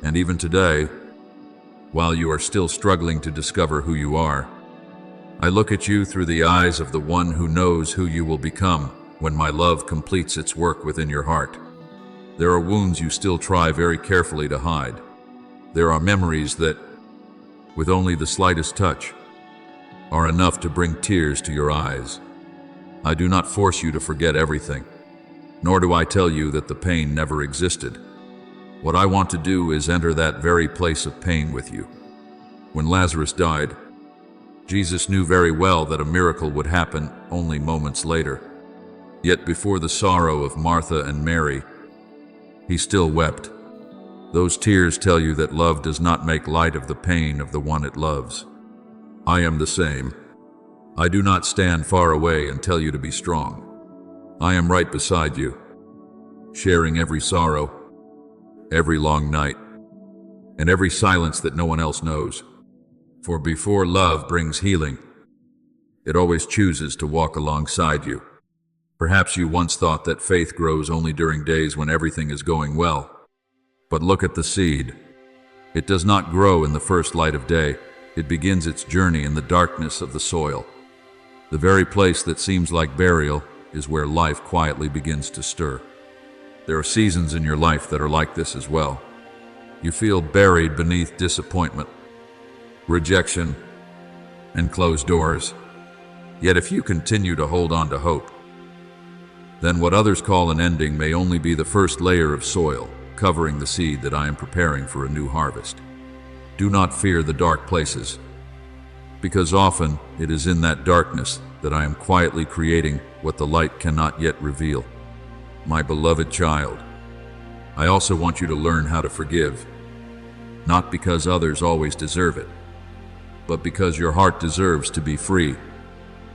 And even today, while you are still struggling to discover who you are, I look at you through the eyes of the one who knows who you will become when my love completes its work within your heart. There are wounds you still try very carefully to hide. There are memories that, with only the slightest touch, are enough to bring tears to your eyes. I do not force you to forget everything, nor do I tell you that the pain never existed. What I want to do is enter that very place of pain with you. When Lazarus died, Jesus knew very well that a miracle would happen only moments later. Yet before the sorrow of Martha and Mary, he still wept. Those tears tell you that love does not make light of the pain of the one it loves. I am the same. I do not stand far away and tell you to be strong. I am right beside you, sharing every sorrow, every long night, and every silence that no one else knows. For before love brings healing, it always chooses to walk alongside you. Perhaps you once thought that faith grows only during days when everything is going well. But look at the seed. It does not grow in the first light of day. It begins its journey in the darkness of the soil. The very place that seems like burial is where life quietly begins to stir. There are seasons in your life that are like this as well. You feel buried beneath disappointment, rejection, and closed doors. Yet if you continue to hold on to hope, then what others call an ending may only be the first layer of soil covering the seed that I am preparing for a new harvest. Do not fear the dark places, because often it is in that darkness that I am quietly creating what the light cannot yet reveal. My beloved child, I also want you to learn how to forgive, not because others always deserve it, but because your heart deserves to be free.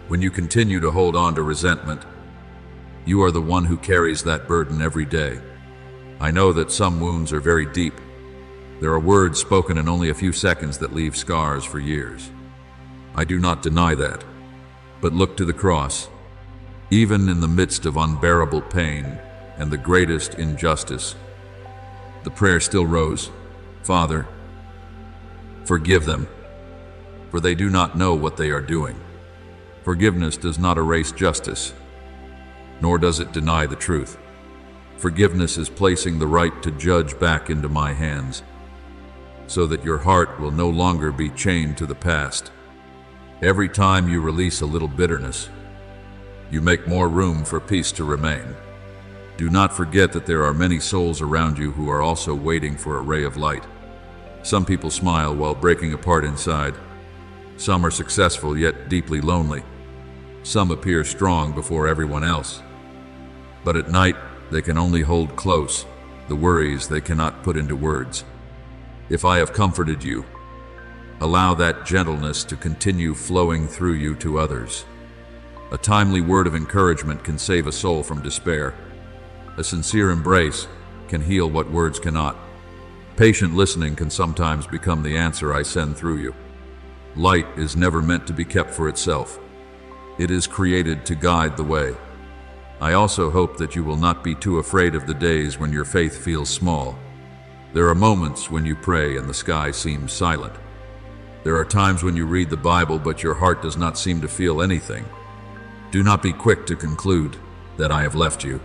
When you continue to hold on to resentment, you are the one who carries that burden every day. I know that some wounds are very deep. There are words spoken in only a few seconds that leave scars for years. I do not deny that. But look to the cross. Even in the midst of unbearable pain and the greatest injustice, the prayer still rose, Father, forgive them, for they do not know what they are doing. Forgiveness does not erase justice, nor does it deny the truth. Forgiveness is placing the right to judge back into my hands, so that your heart will no longer be chained to the past. Every time you release a little bitterness, you make more room for peace to remain. Do not forget that there are many souls around you who are also waiting for a ray of light. Some people smile while breaking apart inside. Some are successful yet deeply lonely. Some appear strong before everyone else. But at night, they can only hold close the worries they cannot put into words. If I have comforted you, allow that gentleness to continue flowing through you to others. A timely word of encouragement can save a soul from despair. A sincere embrace can heal what words cannot. Patient listening can sometimes become the answer I send through you. Light is never meant to be kept for itself. It is created to guide the way. I also hope that you will not be too afraid of the days when your faith feels small. There are moments when you pray and the sky seems silent. There are times when you read the Bible but your heart does not seem to feel anything. Do not be quick to conclude that I have left you.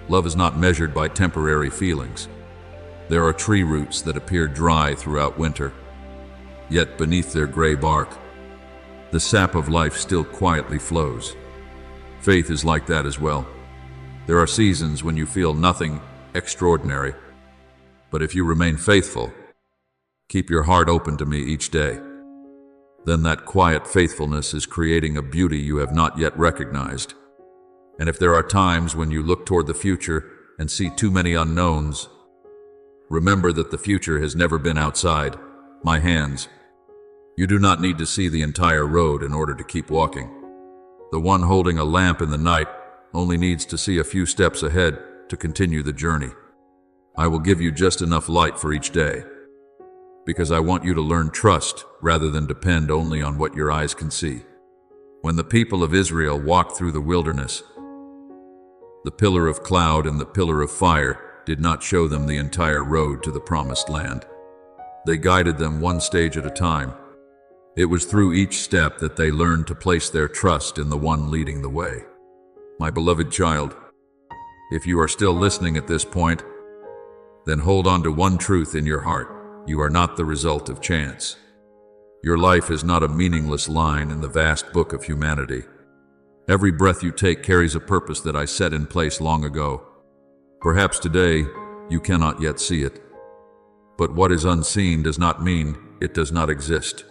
Love is not measured by temporary feelings. There are tree roots that appear dry throughout winter, yet beneath their gray bark, the sap of life still quietly flows. Faith is like that as well. There are seasons when you feel nothing extraordinary, but if you remain faithful, keep your heart open to me each day, then that quiet faithfulness is creating a beauty you have not yet recognized. And if there are times when you look toward the future and see too many unknowns, remember that the future has never been outside my hands. You do not need to see the entire road in order to keep walking. The one holding a lamp in the night only needs to see a few steps ahead to continue the journey. I will give you just enough light for each day, because I want you to learn trust rather than depend only on what your eyes can see. When the people of Israel walked through the wilderness, the pillar of cloud and the pillar of fire did not show them the entire road to the promised land. They guided them one stage at a time. It was through each step that they learned to place their trust in the one leading the way. My beloved child, if you are still listening at this point, then hold on to one truth in your heart. You are not the result of chance. Your life is not a meaningless line in the vast book of humanity. Every breath you take carries a purpose that I set in place long ago. Perhaps today you cannot yet see it, but what is unseen does not mean it does not exist.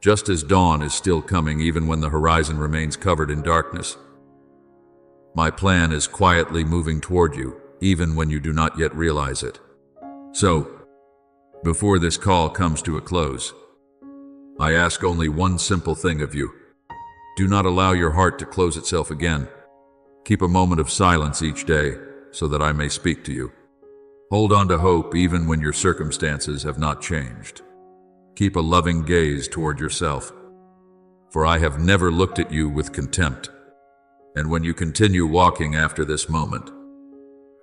Just as dawn is still coming even when the horizon remains covered in darkness, my plan is quietly moving toward you, even when you do not yet realize it. So, before this call comes to a close, I ask only one simple thing of you. Do not allow your heart to close itself again. Keep a moment of silence each day so that I may speak to you. Hold on to hope even when your circumstances have not changed. Keep a loving gaze toward yourself, for I have never looked at you with contempt. And when you continue walking after this moment,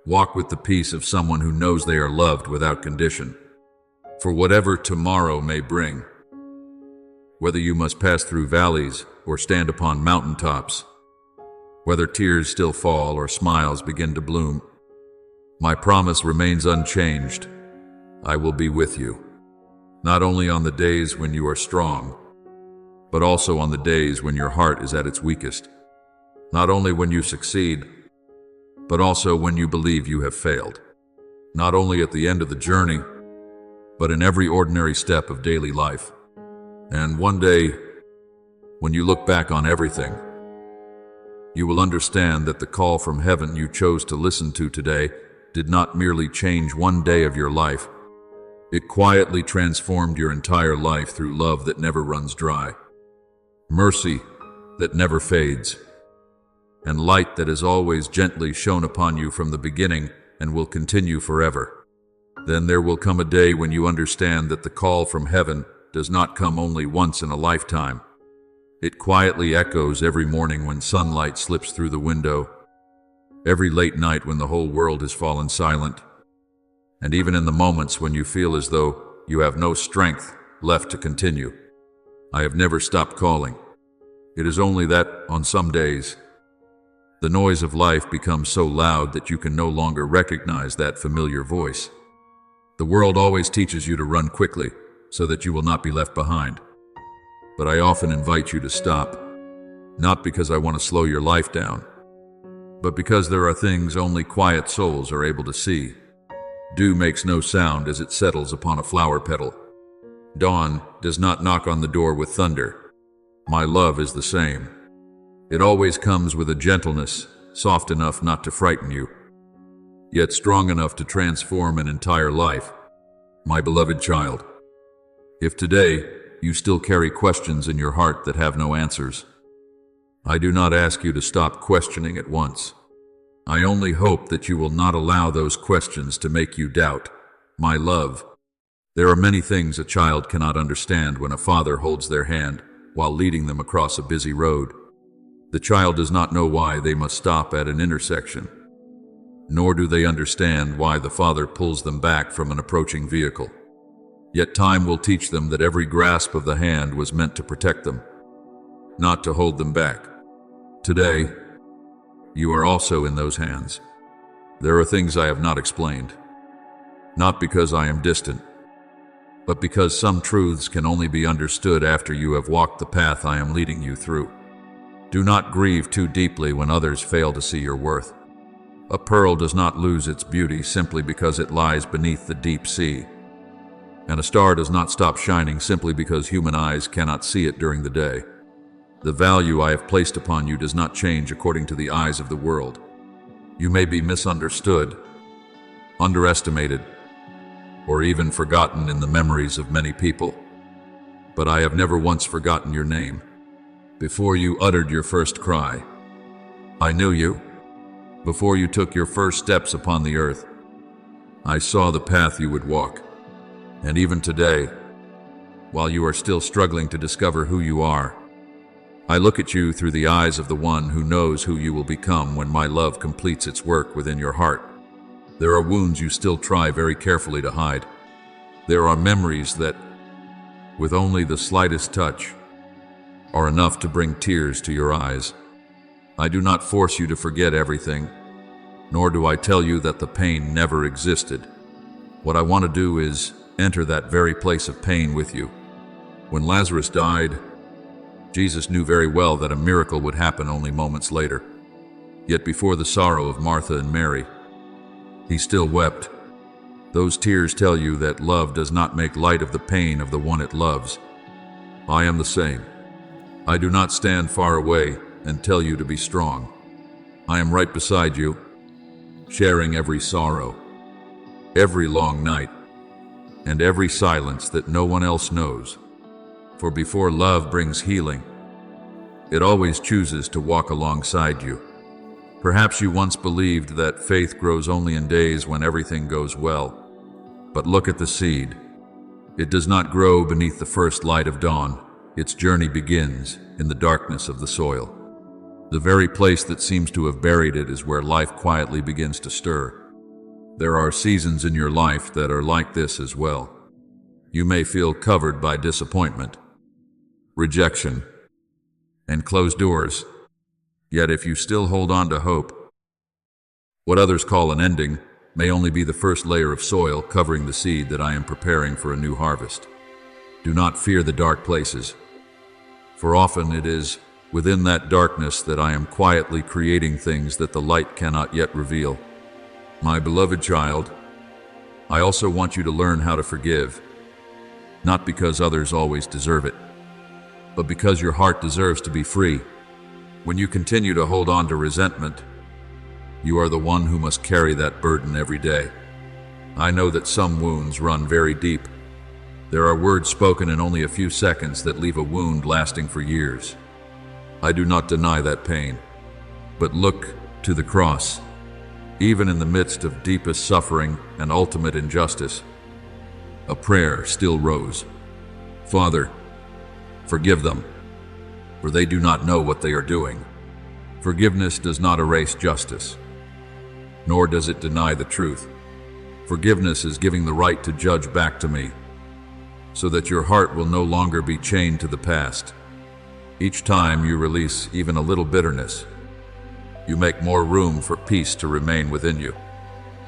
walk with the peace of someone who knows they are loved without condition. For whatever tomorrow may bring, whether you must pass through valleys or stand upon mountaintops, whether tears still fall or smiles begin to bloom, my promise remains unchanged. I will be with you, not only on the days when you are strong, but also on the days when your heart is at its weakest. Not only when you succeed, but also when you believe you have failed. Not only at the end of the journey, but in every ordinary step of daily life. And one day, when you look back on everything, you will understand that the call from heaven you chose to listen to today did not merely change one day of your life. It quietly transformed your entire life through love that never runs dry, mercy that never fades, and light that has always gently shone upon you from the beginning and will continue forever. Then there will come a day when you understand that the call from heaven does not come only once in a lifetime. It quietly echoes every morning when sunlight slips through the window, every late night when the whole world has fallen silent, and even in the moments when you feel as though you have no strength left to continue. I have never stopped calling. It is only that, on some days, the noise of life becomes so loud that you can no longer recognize that familiar voice. The world always teaches you to run quickly so that you will not be left behind. But I often invite you to stop, not because I want to slow your life down, but because there are things only quiet souls are able to see. Dew makes no sound as it settles upon a flower petal. Dawn does not knock on the door with thunder. My love is the same. It always comes with a gentleness, soft enough not to frighten you, yet strong enough to transform an entire life. My beloved child, if today you still carry questions in your heart that have no answers, I do not ask you to stop questioning at once. I only hope that you will not allow those questions to make you doubt. My love, there are many things a child cannot understand when a father holds their hand while leading them across a busy road. The child does not know why they must stop at an intersection, nor do they understand why the father pulls them back from an approaching vehicle. Yet time will teach them that every grasp of the hand was meant to protect them, not to hold them back. Today, you are also in those hands. There are things I have not explained, not because I am distant, but because some truths can only be understood after you have walked the path I am leading you through. Do not grieve too deeply when others fail to see your worth. A pearl does not lose its beauty simply because it lies beneath the deep sea, and a star does not stop shining simply because human eyes cannot see it during the day. The value I have placed upon you does not change according to the eyes of the world. You may be misunderstood, underestimated, or even forgotten in the memories of many people, but I have never once forgotten your name. Before you uttered your first cry, I knew you. Before you took your first steps upon the earth, I saw the path you would walk. And even today, while you are still struggling to discover who you are, I look at you through the eyes of the one who knows who you will become when my love completes its work within your heart. There are wounds you still try very carefully to hide. There are memories that, with only the slightest touch, are enough to bring tears to your eyes. I do not force you to forget everything, nor do I tell you that the pain never existed. What I want to do is enter that very place of pain with you. When Lazarus died, Jesus knew very well that a miracle would happen only moments later. Yet before the sorrow of Martha and Mary, he still wept. Those tears tell you that love does not make light of the pain of the one it loves. I am the same. I do not stand far away and tell you to be strong. I am right beside you, sharing every sorrow, every long night, and every silence that no one else knows. For before love brings healing, it always chooses to walk alongside you. Perhaps you once believed that faith grows only in days when everything goes well. But look at the seed. It does not grow beneath the first light of dawn. Its journey begins in the darkness of the soil. The very place that seems to have buried it is where life quietly begins to stir. There are seasons in your life that are like this as well. You may feel covered by disappointment, rejection, and closed doors. Yet if you still hold on to hope, what others call an ending may only be the first layer of soil covering the seed that I am preparing for a new harvest. Do not fear the dark places, for often it is within that darkness that I am quietly creating things that the light cannot yet reveal. My beloved child, I also want you to learn how to forgive, not because others always deserve it, but because your heart deserves to be free. When you continue to hold on to resentment, you are the one who must carry that burden every day. I know that some wounds run very deep. There are words spoken in only a few seconds that leave a wound lasting for years. I do not deny that pain, but look to the cross. Even in the midst of deepest suffering and ultimate injustice, a prayer still rose. Father, forgive them, for they do not know what they are doing. Forgiveness does not erase justice, nor does it deny the truth. Forgiveness is giving the right to judge back to me, so that your heart will no longer be chained to the past. Each time you release even a little bitterness, you make more room for peace to remain within you.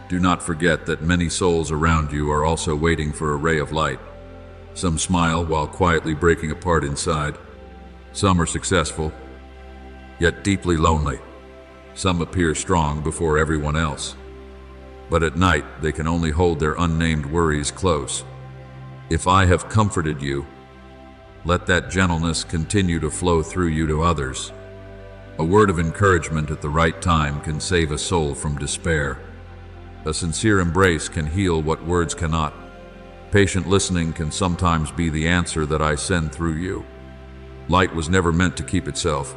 Do not forget that many souls around you are also waiting for a ray of light. Some smile while quietly breaking apart inside. Some are successful, yet deeply lonely. Some appear strong before everyone else, but at night they can only hold their unnamed worries close. If I have comforted you, let that gentleness continue to flow through you to others. A word of encouragement at the right time can save a soul from despair. A sincere embrace can heal what words cannot. Patient listening can sometimes be the answer that I send through you. Light was never meant to keep itself.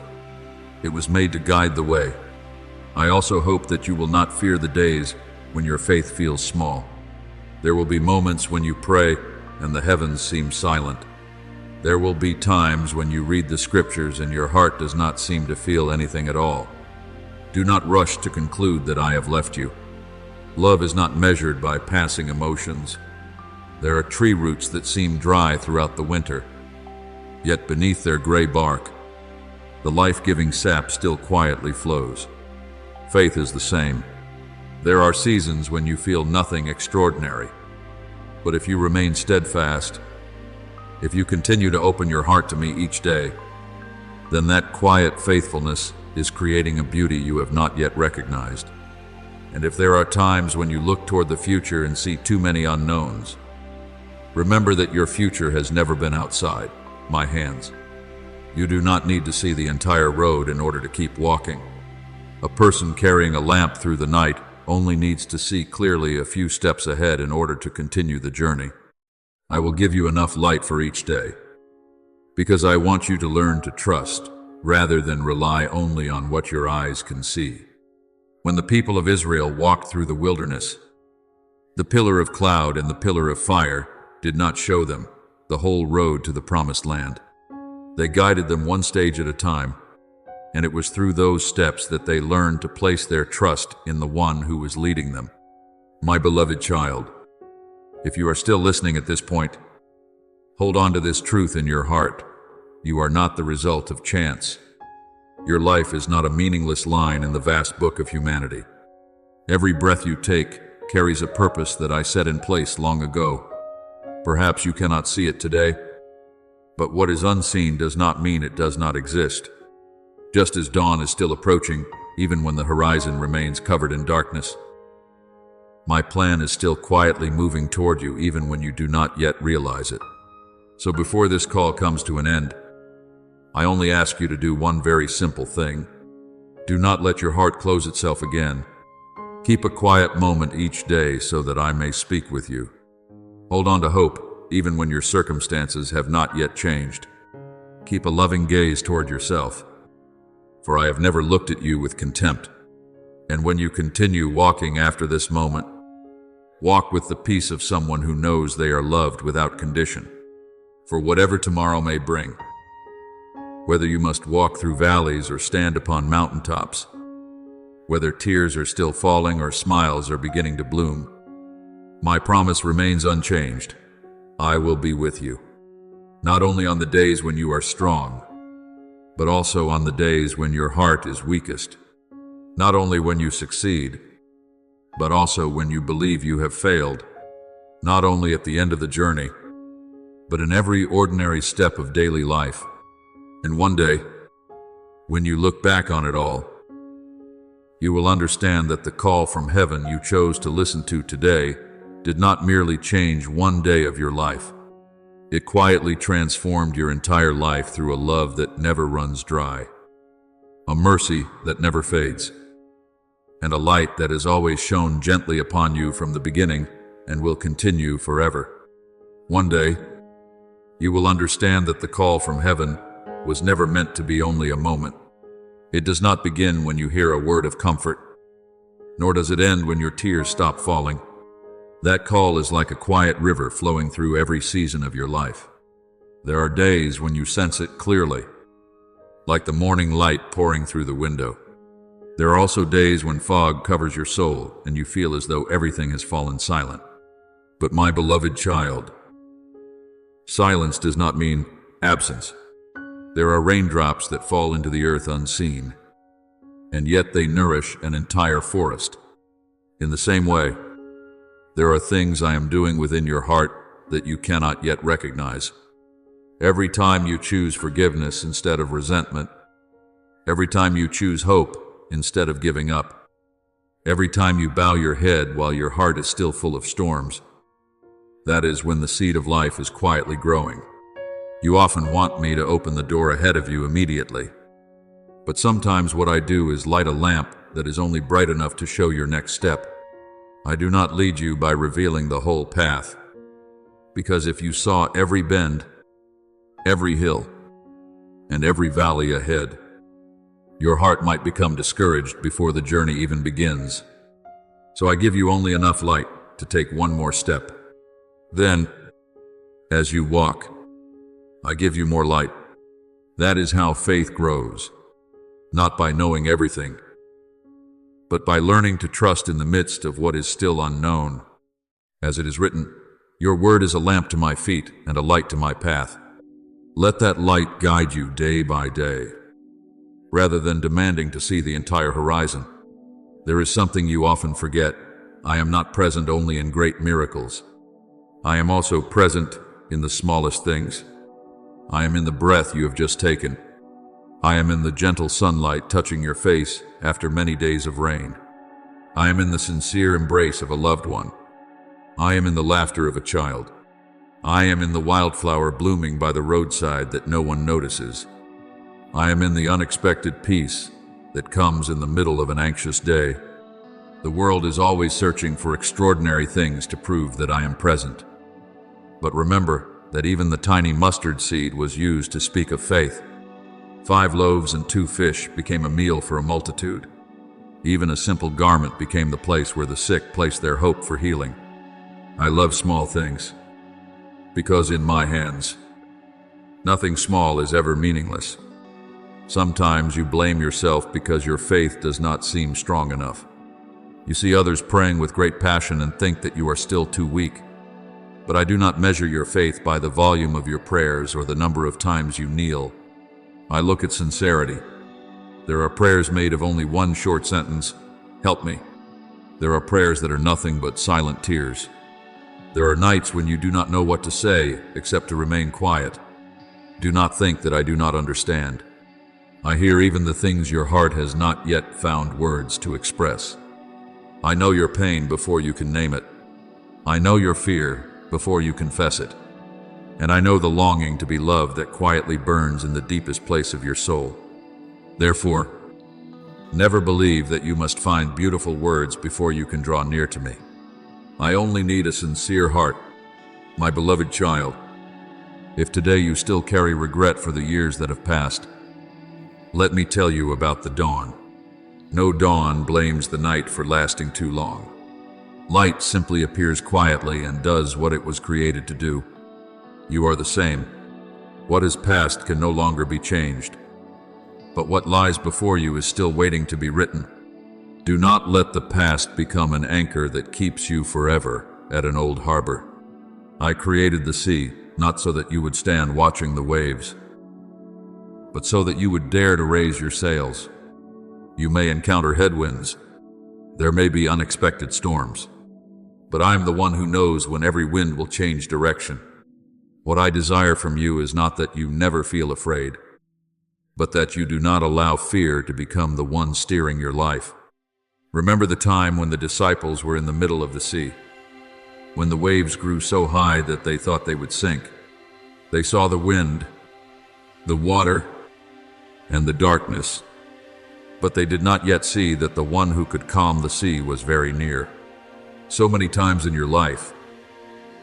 It was made to guide the way. I also hope that you will not fear the days when your faith feels small. There will be moments when you pray and the heavens seem silent. There will be times when you read the scriptures and your heart does not seem to feel anything at all. Do not rush to conclude that I have left you. Love is not measured by passing emotions. There are tree roots that seem dry throughout the winter, yet beneath their gray bark, the life-giving sap still quietly flows. Faith is the same. There are seasons when you feel nothing extraordinary, but if you remain steadfast, if you continue to open your heart to me each day, then that quiet faithfulness is creating a beauty you have not yet recognized. And if there are times when you look toward the future and see too many unknowns, remember that your future has never been outside my hands. You do not need to see the entire road in order to keep walking. A person carrying a lamp through the night only needs to see clearly a few steps ahead in order to continue the journey. I will give you enough light for each day, because I want you to learn to trust rather than rely only on what your eyes can see. When the people of Israel walked through the wilderness, the pillar of cloud and the pillar of fire did not show them the whole road to the promised land. They guided them one stage at a time, and it was through those steps that they learned to place their trust in the one who was leading them. My beloved child, if you are still listening at this point, hold on to this truth in your heart. You are not the result of chance. Your life is not a meaningless line in the vast book of humanity. Every breath you take carries a purpose that I set in place long ago. Perhaps you cannot see it today, but what is unseen does not mean it does not exist. Just as dawn is still approaching, even when the horizon remains covered in darkness, my plan is still quietly moving toward you even when you do not yet realize it. So before this call comes to an end, I only ask you to do one very simple thing. Do not let your heart close itself again. Keep a quiet moment each day so that I may speak with you. Hold on to hope, even when your circumstances have not yet changed. Keep a loving gaze toward yourself, for I have never looked at you with contempt. And when you continue walking after this moment, walk with the peace of someone who knows they are loved without condition, for whatever tomorrow may bring. Whether you must walk through valleys or stand upon mountaintops, whether tears are still falling or smiles are beginning to bloom, my promise remains unchanged. I will be with you, not only on the days when you are strong, but also on the days when your heart is weakest, not only when you succeed, but also when you believe you have failed, not only at the end of the journey, but in every ordinary step of daily life. And one day, when you look back on it all, you will understand that the call from heaven you chose to listen to today did not merely change one day of your life. It quietly transformed your entire life through a love that never runs dry, a mercy that never fades, and a light that has always shone gently upon you from the beginning and will continue forever. One day, you will understand that the call from heaven was never meant to be only a moment. It does not begin when you hear a word of comfort, nor does it end when your tears stop falling. That call is like a quiet river flowing through every season of your life. There are days when you sense it clearly, like the morning light pouring through the window. There are also days when fog covers your soul and you feel as though everything has fallen silent. But my beloved child, silence does not mean absence. There are raindrops that fall into the earth unseen, and yet they nourish an entire forest. In the same way, there are things I am doing within your heart that you cannot yet recognize. Every time you choose forgiveness instead of resentment, every time you choose hope instead of giving up, every time you bow your head while your heart is still full of storms, that is when the seed of life is quietly growing. You often want me to open the door ahead of you immediately, but sometimes what I do is light a lamp that is only bright enough to show your next step. I do not lead you by revealing the whole path, because if you saw every bend, every hill, and every valley ahead, your heart might become discouraged before the journey even begins. So I give you only enough light to take one more step. Then, as you walk, I give you more light. That is how faith grows, not by knowing everything, but by learning to trust in the midst of what is still unknown. As it is written, your word is a lamp to my feet and a light to my path. Let that light guide you day by day, rather than demanding to see the entire horizon. There is something you often forget. I am not present only in great miracles. I am also present in the smallest things. I am in the breath you have just taken. I am in the gentle sunlight touching your face after many days of rain. I am in the sincere embrace of a loved one. I am in the laughter of a child. I am in the wildflower blooming by the roadside that no one notices. I am in the unexpected peace that comes in the middle of an anxious day. The world is always searching for extraordinary things to prove that I am present. But remember that even the tiny mustard seed was used to speak of faith. 5 loaves and 2 fish became a meal for a multitude. Even a simple garment became the place where the sick placed their hope for healing. I love small things, because in my hands, nothing small is ever meaningless. Sometimes you blame yourself because your faith does not seem strong enough. You see others praying with great passion and think that you are still too weak. But I do not measure your faith by the volume of your prayers or the number of times you kneel. I look at sincerity. There are prayers made of only one short sentence, "Help me." There are prayers that are nothing but silent tears. There are nights when you do not know what to say except to remain quiet. Do not think that I do not understand. I hear even the things your heart has not yet found words to express. I know your pain before you can name it. I know your fear before you confess it. And I know the longing to be loved that quietly burns in the deepest place of your soul. Therefore, never believe that you must find beautiful words before you can draw near to me. I only need a sincere heart, My beloved child, if today you still carry regret for the years that have passed, let me tell you about the dawn. No dawn blames the night for lasting too long. Light simply appears quietly and does what it was created to do. You are the same. What is past can no longer be changed. But what lies before you is still waiting to be written. Do not let the past become an anchor that keeps you forever at an old harbor. I created the sea, not so that you would stand watching the waves, but so that you would dare to raise your sails. You may encounter headwinds. There may be unexpected storms. But I am the one who knows when every wind will change direction. What I desire from you is not that you never feel afraid, but that you do not allow fear to become the one steering your life. Remember the time when the disciples were in the middle of the sea, when the waves grew so high that they thought they would sink. They saw the wind, the water, and the darkness, but they did not yet see that the one who could calm the sea was very near. So many times in your life,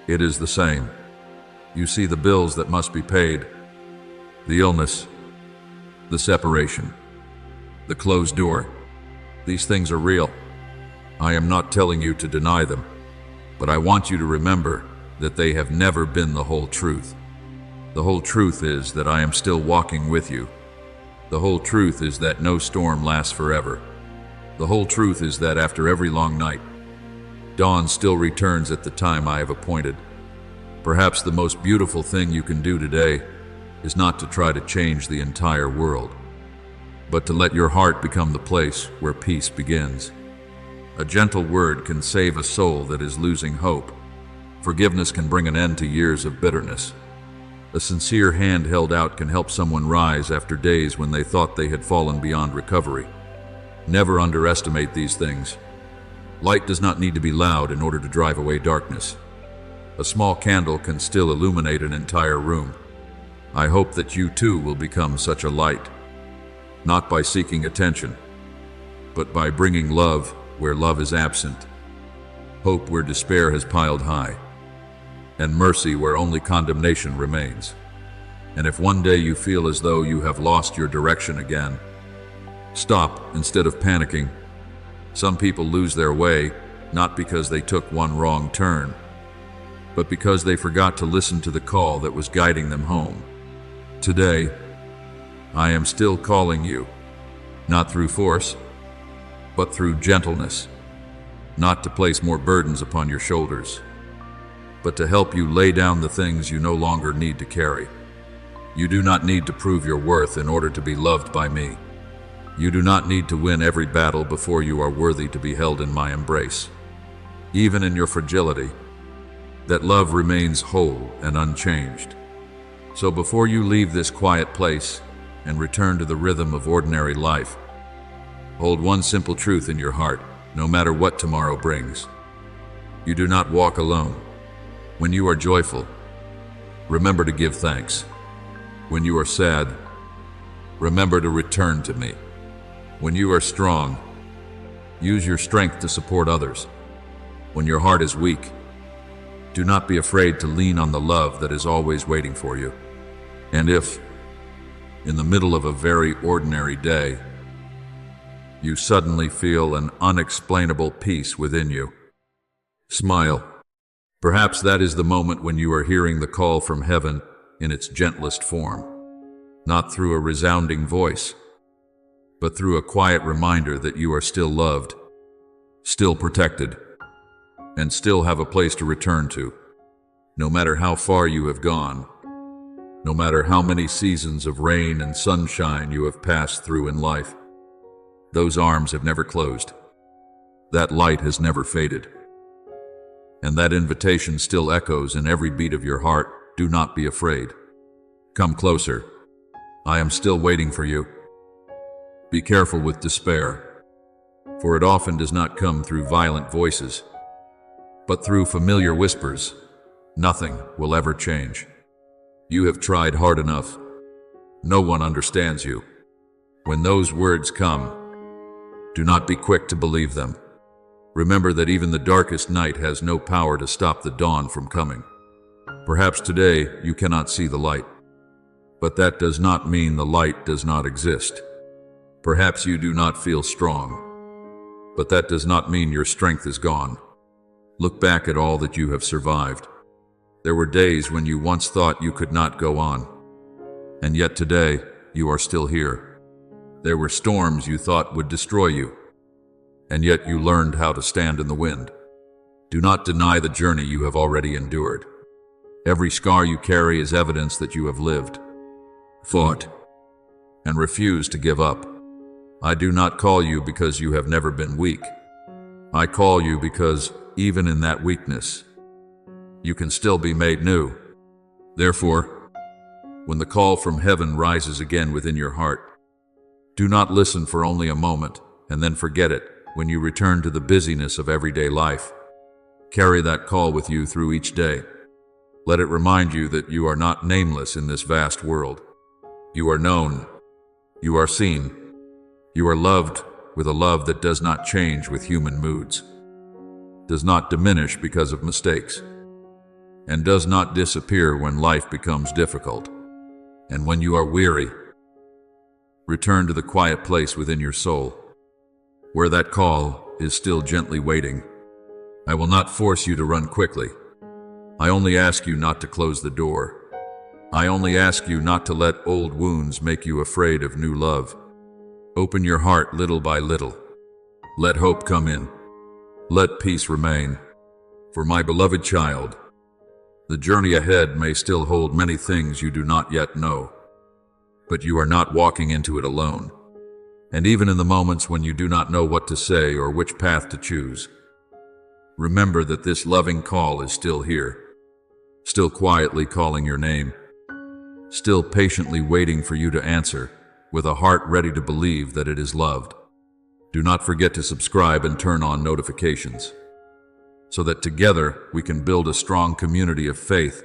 it is the same. You see the bills that must be paid, the illness, the separation, the closed door. These things are real. I am not telling you to deny them, but I want you to remember that they have never been the whole truth. The whole truth is that I am still walking with you. The whole truth is that no storm lasts forever. The whole truth is that after every long night, dawn still returns at the time I have appointed. Perhaps the most beautiful thing you can do today is not to try to change the entire world, but to let your heart become the place where peace begins. A gentle word can save a soul that is losing hope. Forgiveness can bring an end to years of bitterness. A sincere hand held out can help someone rise after days when they thought they had fallen beyond recovery. Never underestimate these things. Light does not need to be loud in order to drive away darkness. A small candle can still illuminate an entire room. I hope that you too will become such a light, not by seeking attention, but by bringing love where love is absent, hope where despair has piled high, and mercy where only condemnation remains. And if one day you feel as though you have lost your direction again, stop instead of panicking. Some people lose their way, not because they took one wrong turn, but because they forgot to listen to the call that was guiding them home. Today, I am still calling you, not through force, but through gentleness, not to place more burdens upon your shoulders, but to help you lay down the things you no longer need to carry. You do not need to prove your worth in order to be loved by me. You do not need to win every battle before you are worthy to be held in my embrace. Even in your fragility, that love remains whole and unchanged. So before you leave this quiet place and return to the rhythm of ordinary life, hold one simple truth in your heart, no matter what tomorrow brings. You do not walk alone. When you are joyful, remember to give thanks. When you are sad, remember to return to me. When you are strong, use your strength to support others. When your heart is weak, do not be afraid to lean on the love that is always waiting for you. And if, in the middle of a very ordinary day, you suddenly feel an unexplainable peace within you, smile. Perhaps that is the moment when you are hearing the call from heaven in its gentlest form, not through a resounding voice, but through a quiet reminder that you are still loved, still protected, and still have a place to return to. No matter how far you have gone, no matter how many seasons of rain and sunshine you have passed through in life, those arms have never closed. That light has never faded. And that invitation still echoes in every beat of your heart. Do not be afraid. Come closer. I am still waiting for you. Be careful with despair, for it often does not come through violent voices, but through familiar whispers. Nothing will ever change. You have tried hard enough. No one understands you. When those words come, do not be quick to believe them. Remember that even the darkest night has no power to stop the dawn from coming. Perhaps today you cannot see the light, but that does not mean the light does not exist. Perhaps you do not feel strong, but that does not mean your strength is gone. Look back at all that you have survived. There were days when you once thought you could not go on, and yet today you are still here. There were storms you thought would destroy you, and yet you learned how to stand in the wind. Do not deny the journey you have already endured. Every scar you carry is evidence that you have lived, fought, and refused to give up. I do not call you because you have never been weak. I call you because, even in that weakness, you can still be made new. Therefore, when the call from heaven rises again within your heart, do not listen for only a moment and then forget it when you return to the busyness of everyday life. Carry that call with you through each day. Let it remind you that you are not nameless in this vast world. You are known. You are seen. You are loved with a love that does not change with human moods, does not diminish because of mistakes, and does not disappear when life becomes difficult. And when you are weary, return to the quiet place within your soul, where that call is still gently waiting. I will not force you to run quickly. I only ask you not to close the door. I only ask you not to let old wounds make you afraid of new love. Open your heart little by little. Let hope come in. Let peace remain. For my beloved child, the journey ahead may still hold many things you do not yet know, but you are not walking into it alone. And even in the moments when you do not know what to say or which path to choose, remember that this loving call is still here, still quietly calling your name, still patiently waiting for you to answer, with a heart ready to believe that it is loved. Do not forget to subscribe and turn on notifications, so that together we can build a strong community of faith